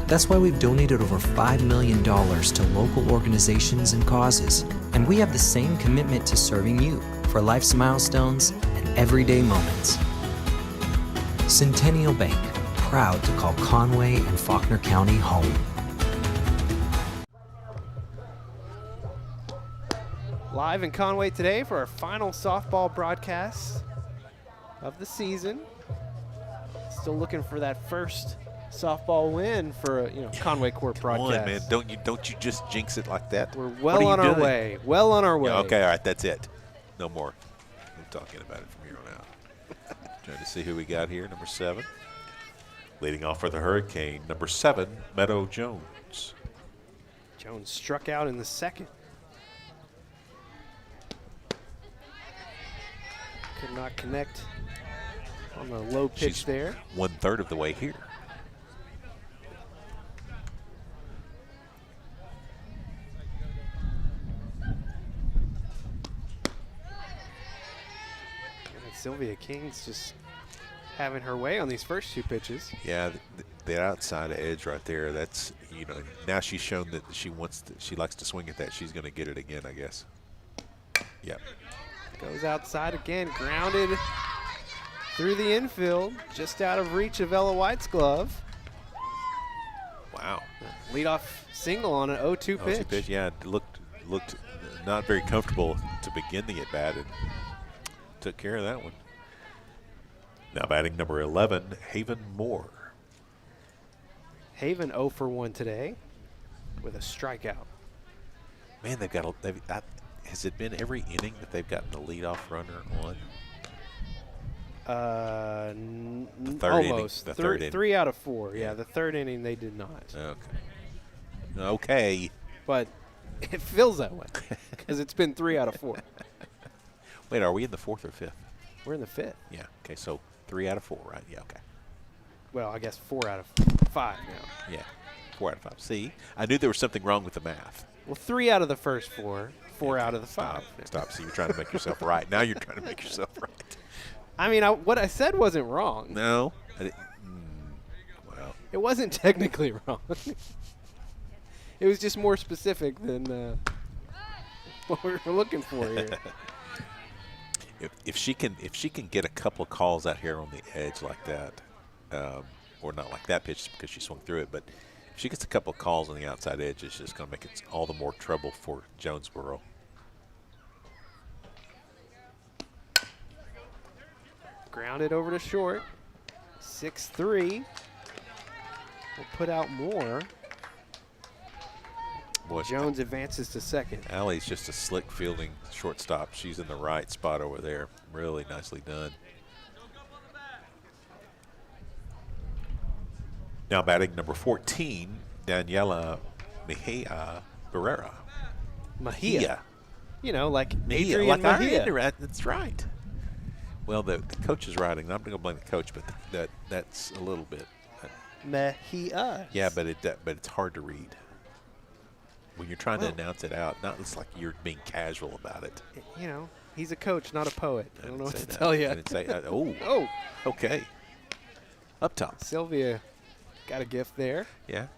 That's why we've donated over $5 million to local organizations and causes, and we have the same commitment to serving you for life's milestones and everyday moments. Centennial Bank, proud to call Conway and Faulkner County home. Live in Conway today for our final softball broadcast of the season. Still looking for that first softball win for a Conway Corp broadcast. Come on, man. Don't you just jinx it like that. We're well on our way. Well on our way. Yeah, okay, all right, that's it. No more. I'm talking about it from here on out. Trying to see who we got here. Number 7. Leading off for the Hurricane, number 7, Meadow Jones. Jones struck out in the 2nd. Could not connect on the low pitch. She's there. 1/3 of the way here. Sylvia King's just having her way on these first 2 pitches. Yeah, the outside edge right there. That's now she's shown that she likes to swing at that. She's going to get it again, I guess. Yep. Goes outside again, grounded through the infield, just out of reach of Ella White's glove. Wow. Leadoff single on an 0-2 pitch. 0-2 pitch. Yeah, it looked not very comfortable to begin the at bat, and took care of that one. Now batting number 11, Haven Moore. Haven 0 for 1 today with a strikeout. Man, has it been every inning that they've gotten the leadoff runner on? The third almost. inning. The third inning. 3 out of 4. Yeah, the third inning they did not. Okay. But it feels that way because it's been 3 out of 4. Wait, are we in the 4th or 5th? We're in the 5th. Yeah. Okay, so 3 out of 4, right? Yeah, okay. Well, I guess 4 out of 5 now. Yeah, 4 out of 5. See, I knew there was something wrong with the math. Well, 3 out of the first 4, 4 out of the 5. Stop. See, you're trying to make yourself right. Now you're trying to make yourself right. I mean, what I said wasn't wrong. No. Well. It wasn't technically wrong. It was just more specific than what we were looking for here. If she can get a couple of calls out here on the edge like that, or not like that pitch because she swung through it, but if she gets a couple of calls on the outside edge, it's just going to make it all the more trouble for Jonesboro. Grounded over to short. 6-3. We'll put out more. Boy, Jones advances to second. Allie's just a slick fielding shortstop. She's in the right spot over there. Really nicely done. Now batting number 14, Daniela Mejia Barrera. Mejia. You know, like Mejia, Adrian like Mejia. That's right. Well, the coach is writing. I'm not going to blame the coach, but that's a little bit. Mejia. Yeah, but it's hard to read when you're trying to announce it out. Not it's like you're being casual about it. You know, he's a coach, not a poet. I don't know what to that. tell you. I didn't say that. Oh. Oh. Okay. Up top. Sylvia got a gift there. Yeah.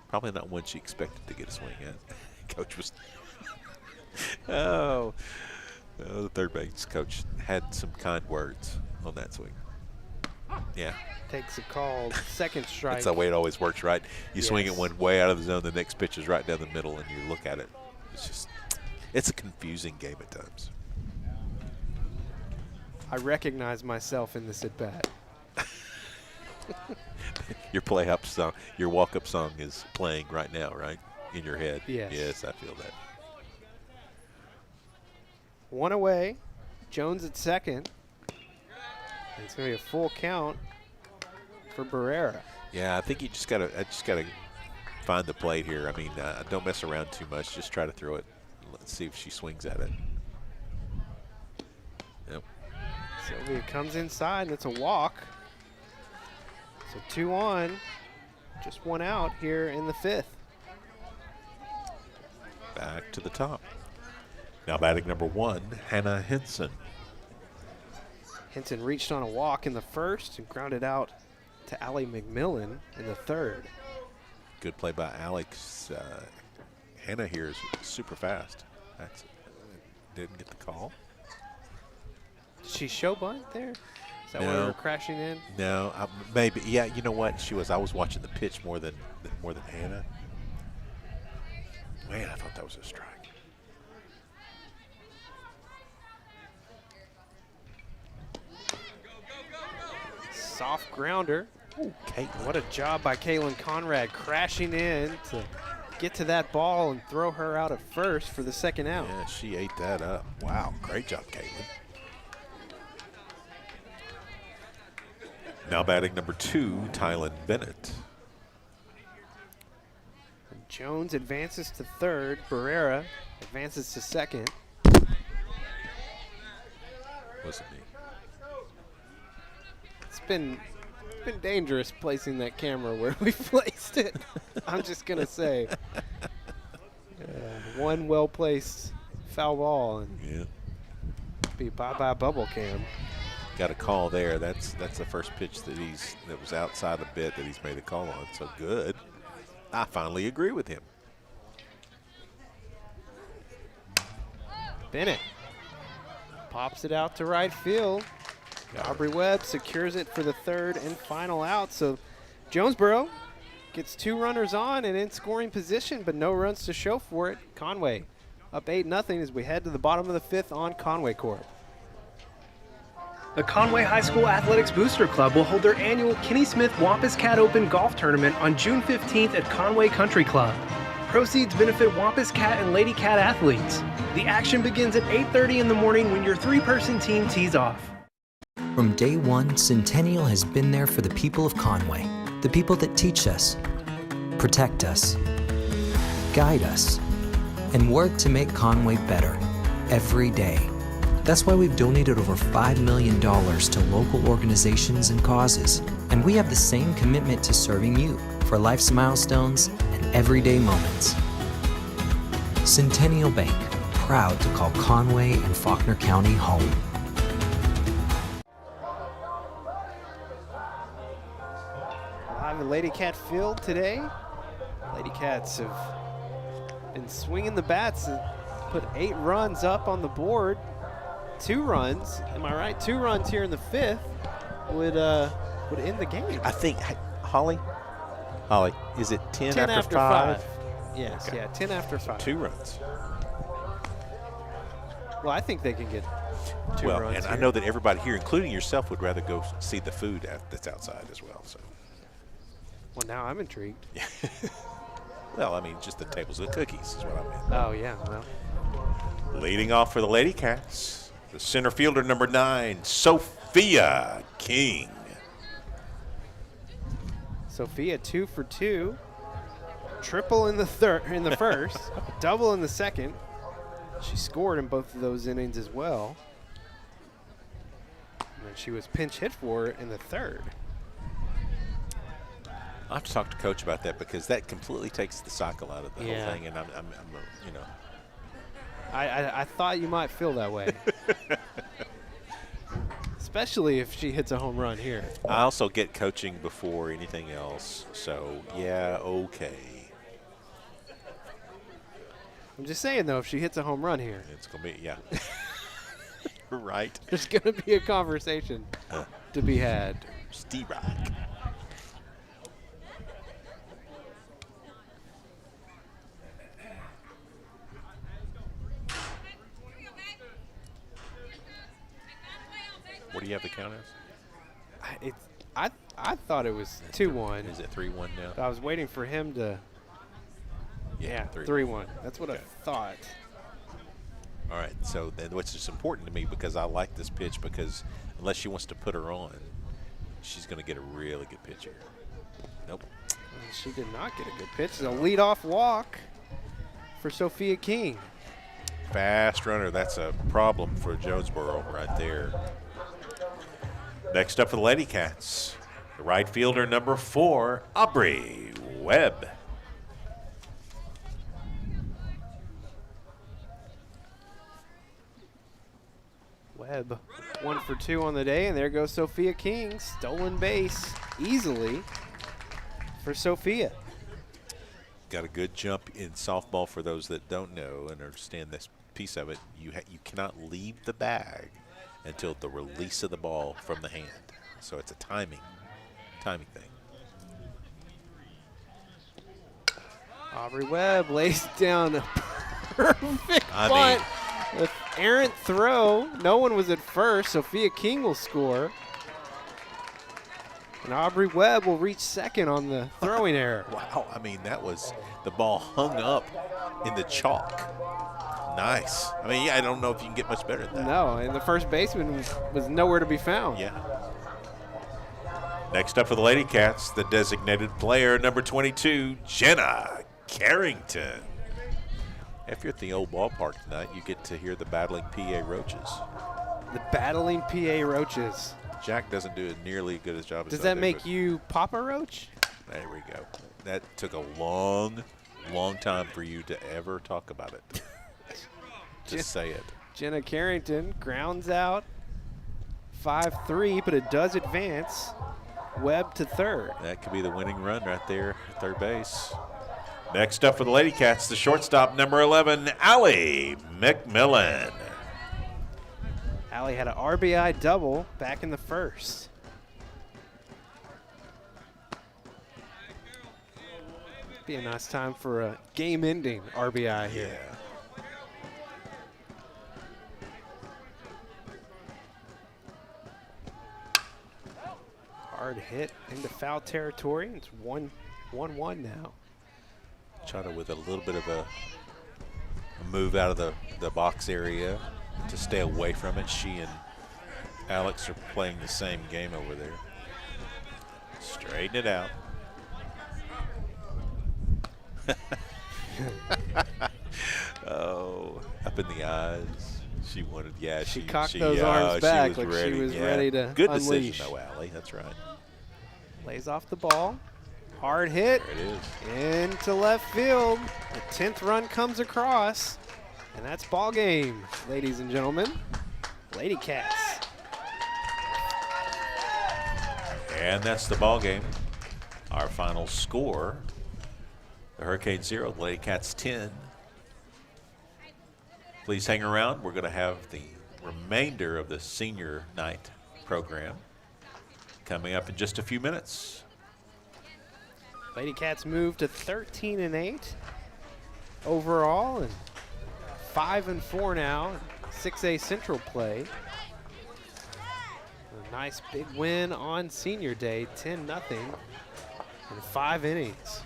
Probably not one she expected to get a swing at. Coach was. The third base coach had some kind words on that swing. Yeah. Takes a call. Second strike. That's the way it always works, right? You swing it one way out of the zone, the next pitch is right down the middle, and you look at it. It's a confusing game at times. I recognize myself in this at bat. Your play-up song, your walk-up song is playing right now, right? In your head. Yes. Yes, I feel that. One away. Jones at second. And it's going to be a full count for Barrera. Yeah, I think I just gotta find the plate here. I mean, don't mess around too much. Just try to throw it. Let's see if she swings at it. Yep. Sylvia comes inside, and it's a walk. So 2 on. Just 1 out here in the 5th. Back to the top. Now batting number 1, Hannah Henson. Henson reached on a walk in the first and grounded out to Allie McMillan in the 3rd. Good play by Alex. Hannah here is super fast. Didn't get the call. Did she show bunt there? Is that why we were crashing in? No, maybe. Yeah, you know what? I was watching the pitch more than Hannah. Man, I thought that was a strike. Soft grounder. Ooh, Caitlin. What a job by Kaylin Conrad crashing in to get to that ball and throw her out at first for the second out. Yeah, she ate that up. Wow, great job, Caitlin. Now batting number 2, Tylen Bennett. Jones advances to 3rd. Barrera advances to 2nd. Wasn't me. It's been dangerous placing that camera where we placed it. I'm just going to say. One well-placed foul ball and be bye-bye bubble cam. got a call there. That's the first pitch that was outside a bit that he's made a call on. So good. I finally agree with him. Bennett pops it out to right field. Aubrey Webb secures it for the third and final out. So Jonesboro gets 2 runners on and in scoring position, but no runs to show for it. Conway up 8-0 as we head to the bottom of the 5th on Conway Corp. The Conway High School Athletics Booster Club will hold their annual Kenny Smith Wampus Cat Open Golf Tournament on June 15th at Conway Country Club. Proceeds benefit Wampus Cat and Lady Cat athletes. The action begins at 8:30 in the morning when your 3-person team tees off. From day one, Centennial has been there for the people of Conway, the people that teach us, protect us, guide us, and work to make Conway better every day. That's why we've donated over $5 million to local organizations and causes. And we have the same commitment to serving you for life's milestones and everyday moments. Centennial Bank, proud to call Conway and Faulkner County home. Live at Lady Cat Field today. Lady Cats have been swinging the bats and put 8 runs up on the board. 2 runs, am I right? 2 runs here in the 5th would end the game. I think, Holly, is it 10 after 5? Yes, Okay. yeah, 10 after 5. 2 runs. Well, I think they can get 2 runs and here. I know that everybody here, including yourself, would rather go see the food that's outside as well. So. Well, now I'm intrigued. Well, I mean, just the tables of cookies is what I meant. Oh, yeah, well. Leading off for the Lady Cats, the center fielder, number 9, Sophia King. Sophia 2 for 2. Triple in the first, double in the second. She scored in both of those innings as well. And then she was pinch hit for in the third. I'll have to talk to Coach about that because that completely takes the cycle out of the whole thing, and I'm you know. I thought you might feel that way. Especially if she hits a home run here. I also get coaching before anything else, so yeah, okay. I'm just saying, though, if she hits a home run here, It's going to be, yeah. Right. there's going to be a conversation to be had. Steve-Rock. What do you have the count as? I thought it was 2-1. Is it 3-1 now? I was waiting for him to. Yeah, 3-1. 3-1. That's what Okay. I thought. All right, so then what's just important to me because I like this pitch because unless she wants to put her on, she's going to get a really good pitch here. Nope. She did not get a good pitch. It's a leadoff walk for Sophia King. Fast runner, that's a problem for Jonesboro right there. Next up for the Lady Cats, the right fielder, number 4, Aubrey Webb. Webb 1 for 2 on the day, and there goes Sophia King. Stolen base easily for Sophia. Got a good jump in softball for those that don't know and understand this piece of it. You cannot leave the bag until the release of the ball from the hand. So it's a timing thing. Aubrey Webb lays down a perfect bunt with errant throw. No one was at first. Sophia King will score. And Aubrey Webb will reach second on the throwing error. Wow, I mean, that was the ball hung up in the chalk. Nice. I mean, yeah, I don't know if you can get much better than that. No, and the first baseman was nowhere to be found. Yeah. Next up for the Lady Cats, the designated player, number 22, Jenna Carrington. If you're at the old ballpark tonight, you get to hear the battling PA Roaches. The battling PA Roaches. Jack doesn't do nearly as good a job as Does I that do, make but you Papa Roach? There we go. That took a long time for you to ever talk about it. Just say it. Jenna Carrington grounds out 5-3, but it does advance. Webb to third. That could be the winning run right there at third base. Next up for the Lady Cats, the shortstop, number 11, Allie McMillan. Allie had an RBI double back in the first. Be a nice time for a game-ending RBI here. Yeah. Hard hit into foul territory. It's 1-1 now. Chata with a little bit of a move out of the box area to stay away from it. She and Alex are playing the same game over there. Straighten it out. Oh, up in the eyes. She wanted, yeah. She cocked those arms back like she was ready to Good unleash. decision, though, Allie. That's right. Lays off the ball. Hard hit. There it is. Into left field. The 10th run comes across. And that's ball game, ladies and gentlemen. Lady Cats. And that's the ball game. Our final score, the Hurricane 0, the Lady Cats 10. Please hang around. We're going to have the remainder of the senior night program coming up in just a few minutes. Lady Cats move to 13-8 overall and 5-4 now. 6A Central play. A nice big win on senior day, 10-0 in 5 innings.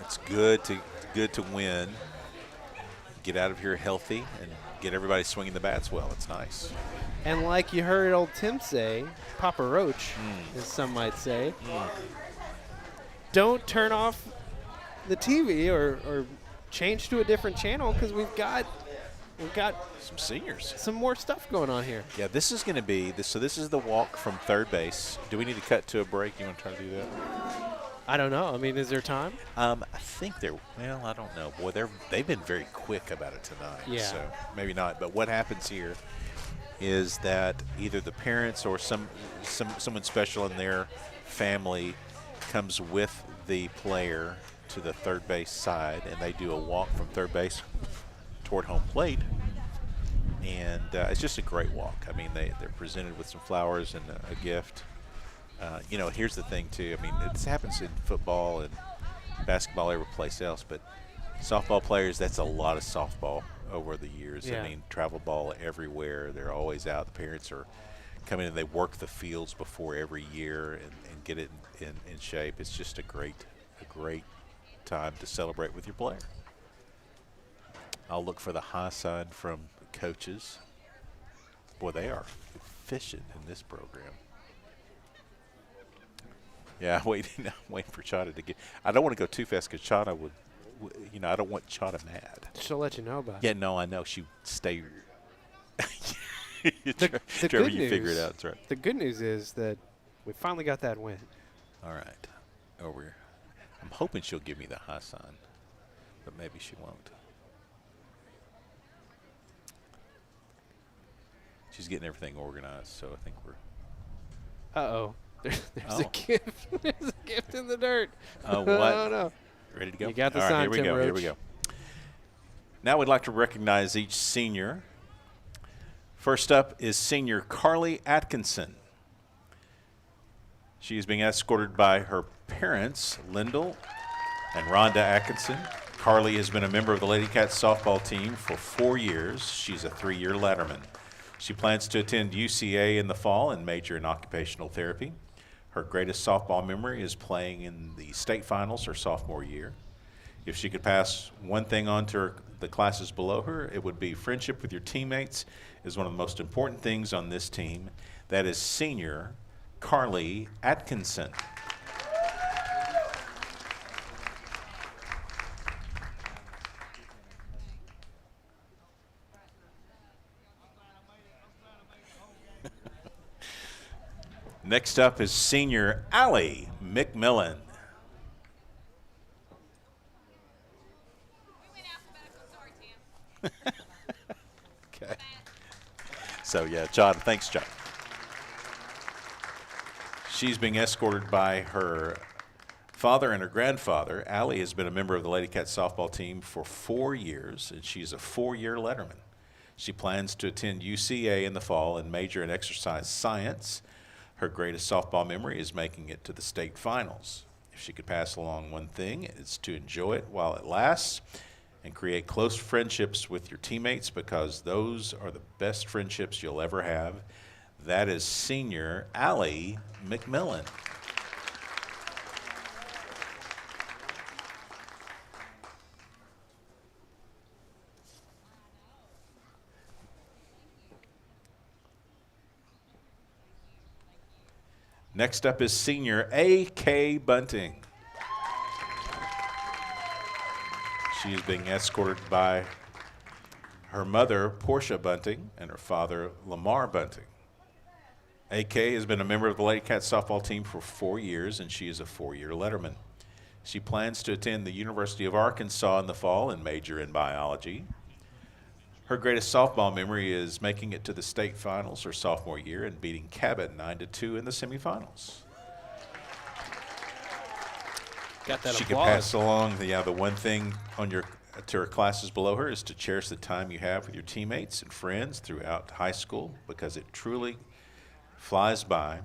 It's good to win. Get out of here healthy and get everybody swinging the bats well. It's nice. And like you heard old Tim say, Papa Roach, as some might say, don't turn off the TV or change to a different channel because we've got Some seniors. some more stuff going on here. Yeah, this is going to be so this is the walk from third base. Do we need to cut to a break? You want to try to do that? I don't know. I mean, is there time? I think they're, well, I don't know. Boy, they've been very quick about it tonight. Yeah. So maybe not. But what happens here is that either the parents or someone special in their family comes with the player to the third base side, and they do a walk from third base toward home plate. And it's just a great walk. I mean, they're presented with some flowers and a gift. Here's the thing, too. I mean, this happens in football and basketball, every place else, but softball players, that's a lot of softball over the years. Yeah. I mean, travel ball everywhere. They're always out. The parents are coming in. They work the fields before every year and get it in shape. It's just a great time to celebrate with your player. I'll look for the high sign from the coaches. Boy, they are efficient in this program. Yeah, I'm waiting for Chata to get. I don't want to go too fast because Chata would, I don't want Chata mad. She'll let you know about Yeah, it. no, I know. She stay. The Trevor, good you figure news- it out. That's right. The good news is that we finally got that win. All right. I'm hoping she'll give me the high sign, but maybe she won't. She's getting everything organized, so I think we're. Uh-oh. There's Oh. a gift. There's a gift in the dirt. Oh, what? Oh, no. Ready to go? You got the All right, sign, here we Tim go. Here Roach. we go. Now we'd like to recognize each senior. First up is senior Carly Atkinson. She is being escorted by her parents, Lyndall and Rhonda Atkinson. Carly has been a member of the Lady Cats softball team for 4 years. She's a 3-year letterman. She plans to attend UCA in the fall and major in occupational therapy. Her greatest softball memory is playing in the state finals her sophomore year. If she could pass one thing on to the classes below her, it would be friendship with your teammates is one of the most important things on this team. That is senior Carly Atkinson. Next up is senior Allie McMillan. Okay. So, yeah, John, thanks, John. She's being escorted by her father and her grandfather. Allie has been a member of the Lady Cat softball team for 4 years, and she's a 4-year letterman. She plans to attend UCA in the fall and major in exercise science. Her greatest softball memory is making it to the state finals. If she could pass along one thing, it's to enjoy it while it lasts and create close friendships with your teammates, because those are the best friendships you'll ever have. That is senior Allie McMillan. Next up is senior A.K. Bunting. She is being escorted by her mother, Portia Bunting, and her father, Lamar Bunting. A.K. has been a member of the Lady Cat softball team for 4 years, and she is a 4-year letterman. She plans to attend the University of Arkansas in the fall and major in biology. Her greatest softball memory is making it to the state finals her sophomore year and beating Cabot 9-2 in the semifinals. Got that She could applause. pass along the one thing to her classes below her is to cherish the time you have with your teammates and friends throughout high school, because it truly flies by,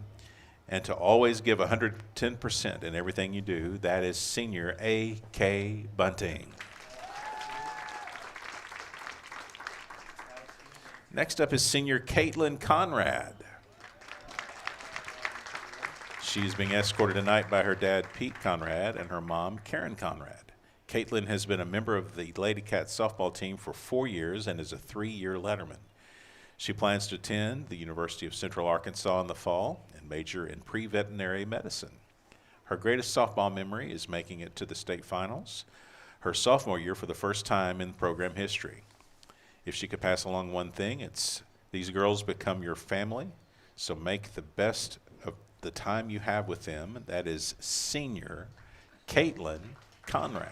and to always give 110% in everything you do. That is senior A.K. Bunting. Next up is senior Caitlin Conrad. She's being escorted tonight by her dad, Pete Conrad, and her mom, Karen Conrad. Caitlin has been a member of the Lady Cat softball team for 4 years and is a 3-year letterman. She plans to attend the University of Central Arkansas in the fall and major in pre-veterinary medicine. Her greatest softball memory is making it to the state finals her sophomore year for the first time in program history. If she could pass along one thing, it's these girls become your family, so make the best of the time you have with them. That is senior Caitlin Conrad.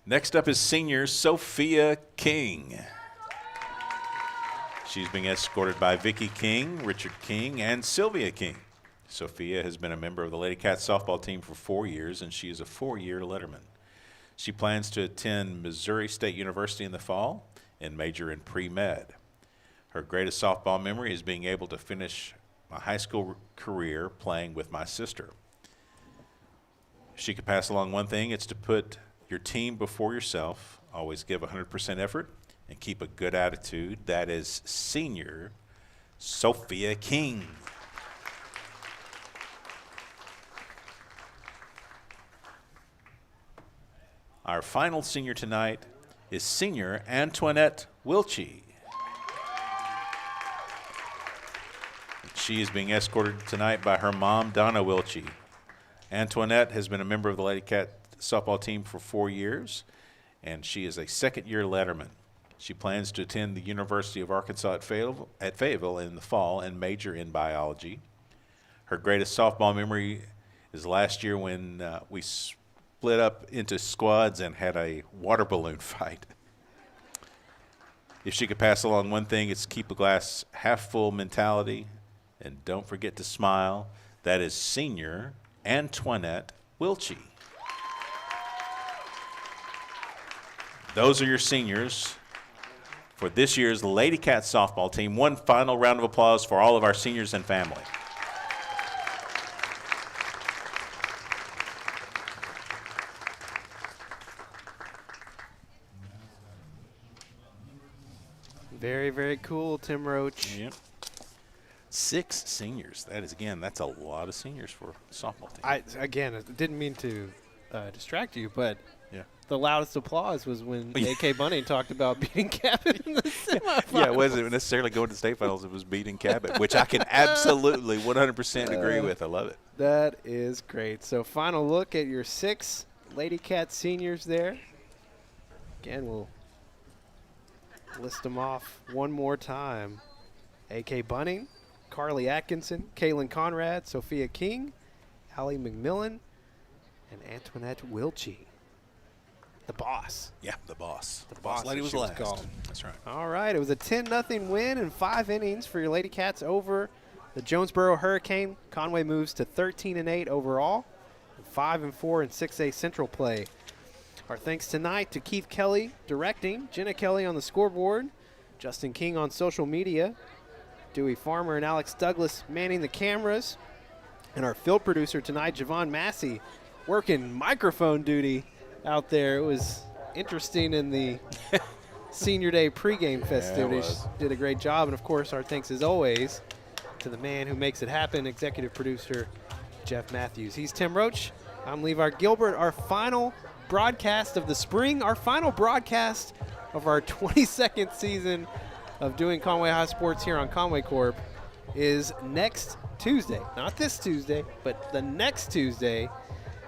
Next up is senior Sophia King. She's being escorted by Vicki King, Richard King, and Sylvia King. Sophia has been a member of the Lady Cat softball team for 4 years, and she is a 4-year letterman. She plans to attend Missouri State University in the fall and major in pre-med. Her greatest softball memory is being able to finish my high school career playing with my sister. If she could pass along one thing, it's to put your team before yourself, always give 100% effort, and keep a good attitude. That is senior Sophia King. Our final senior tonight is senior Antoinette Wilchie. She is being escorted tonight by her mom, Donna Wilchie. Antoinette has been a member of the Lady Cat softball team for 4 years, and she is a 2nd-year letterman. She plans to attend the University of Arkansas at Fayetteville in the fall and major in biology. Her greatest softball memory is last year when we split up into squads and had a water balloon fight. If she could pass along one thing, it's keep a glass half full mentality, and don't forget to smile. That is senior Antoinette Wilchie. Those are your seniors for this year's Lady Cat softball team. One final round of applause for all of our seniors and family. Very, very cool, Tim Roach. Yep. 6 seniors. That is, again, that's a lot of seniors for a softball team. I didn't mean to distract you, but Yeah. the loudest applause was when A.K. Bunting talked about beating Cabot in the semifinals. Yeah, it wasn't necessarily going to state finals. It was beating Cabot, which I can absolutely 100% agree with. I love it. That is great. So final look at your 6 Lady Cat seniors there. Again, we'll list them off one more time. A.K. Bunting, Carly Atkinson, Kaylin Conrad, Sophia King, Allie McMillan, and Antoinette Wilchie. The boss. Yeah, the boss. The boss lady as was she was last. called. That's right. All right, it was a 10-0 win in 5 innings for your Lady Cats over the Jonesboro Hurricane. Conway moves to 13-8 overall, 5-4 in 6A Central play. Our thanks tonight to Keith Kelly directing, Jenna Kelly on the scoreboard, Justin King on social media, Dewey Farmer and Alex Douglas manning the cameras, and our field producer tonight, Javon Massey, working microphone duty out there. It was interesting in the Senior Day pregame festivities. Did a great job. And, of course, our thanks, as always, to the man who makes it happen, executive producer Jeff Matthews. He's Tim Roach. I'm Levi Gilbert. Our final broadcast of the spring, our final broadcast of our 22nd season of doing Conway High Sports here on Conway Corp is next Tuesday. Not this Tuesday, but the next Tuesday,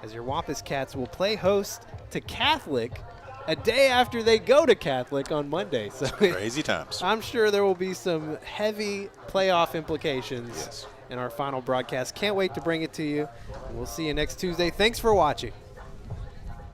as your Wampus Cats will play host to Catholic a day after they go to Catholic on Monday. So Crazy times. I'm sure there will be some heavy playoff implications in our final broadcast. Can't wait to bring it to you. We'll see you next Tuesday. Thanks for watching.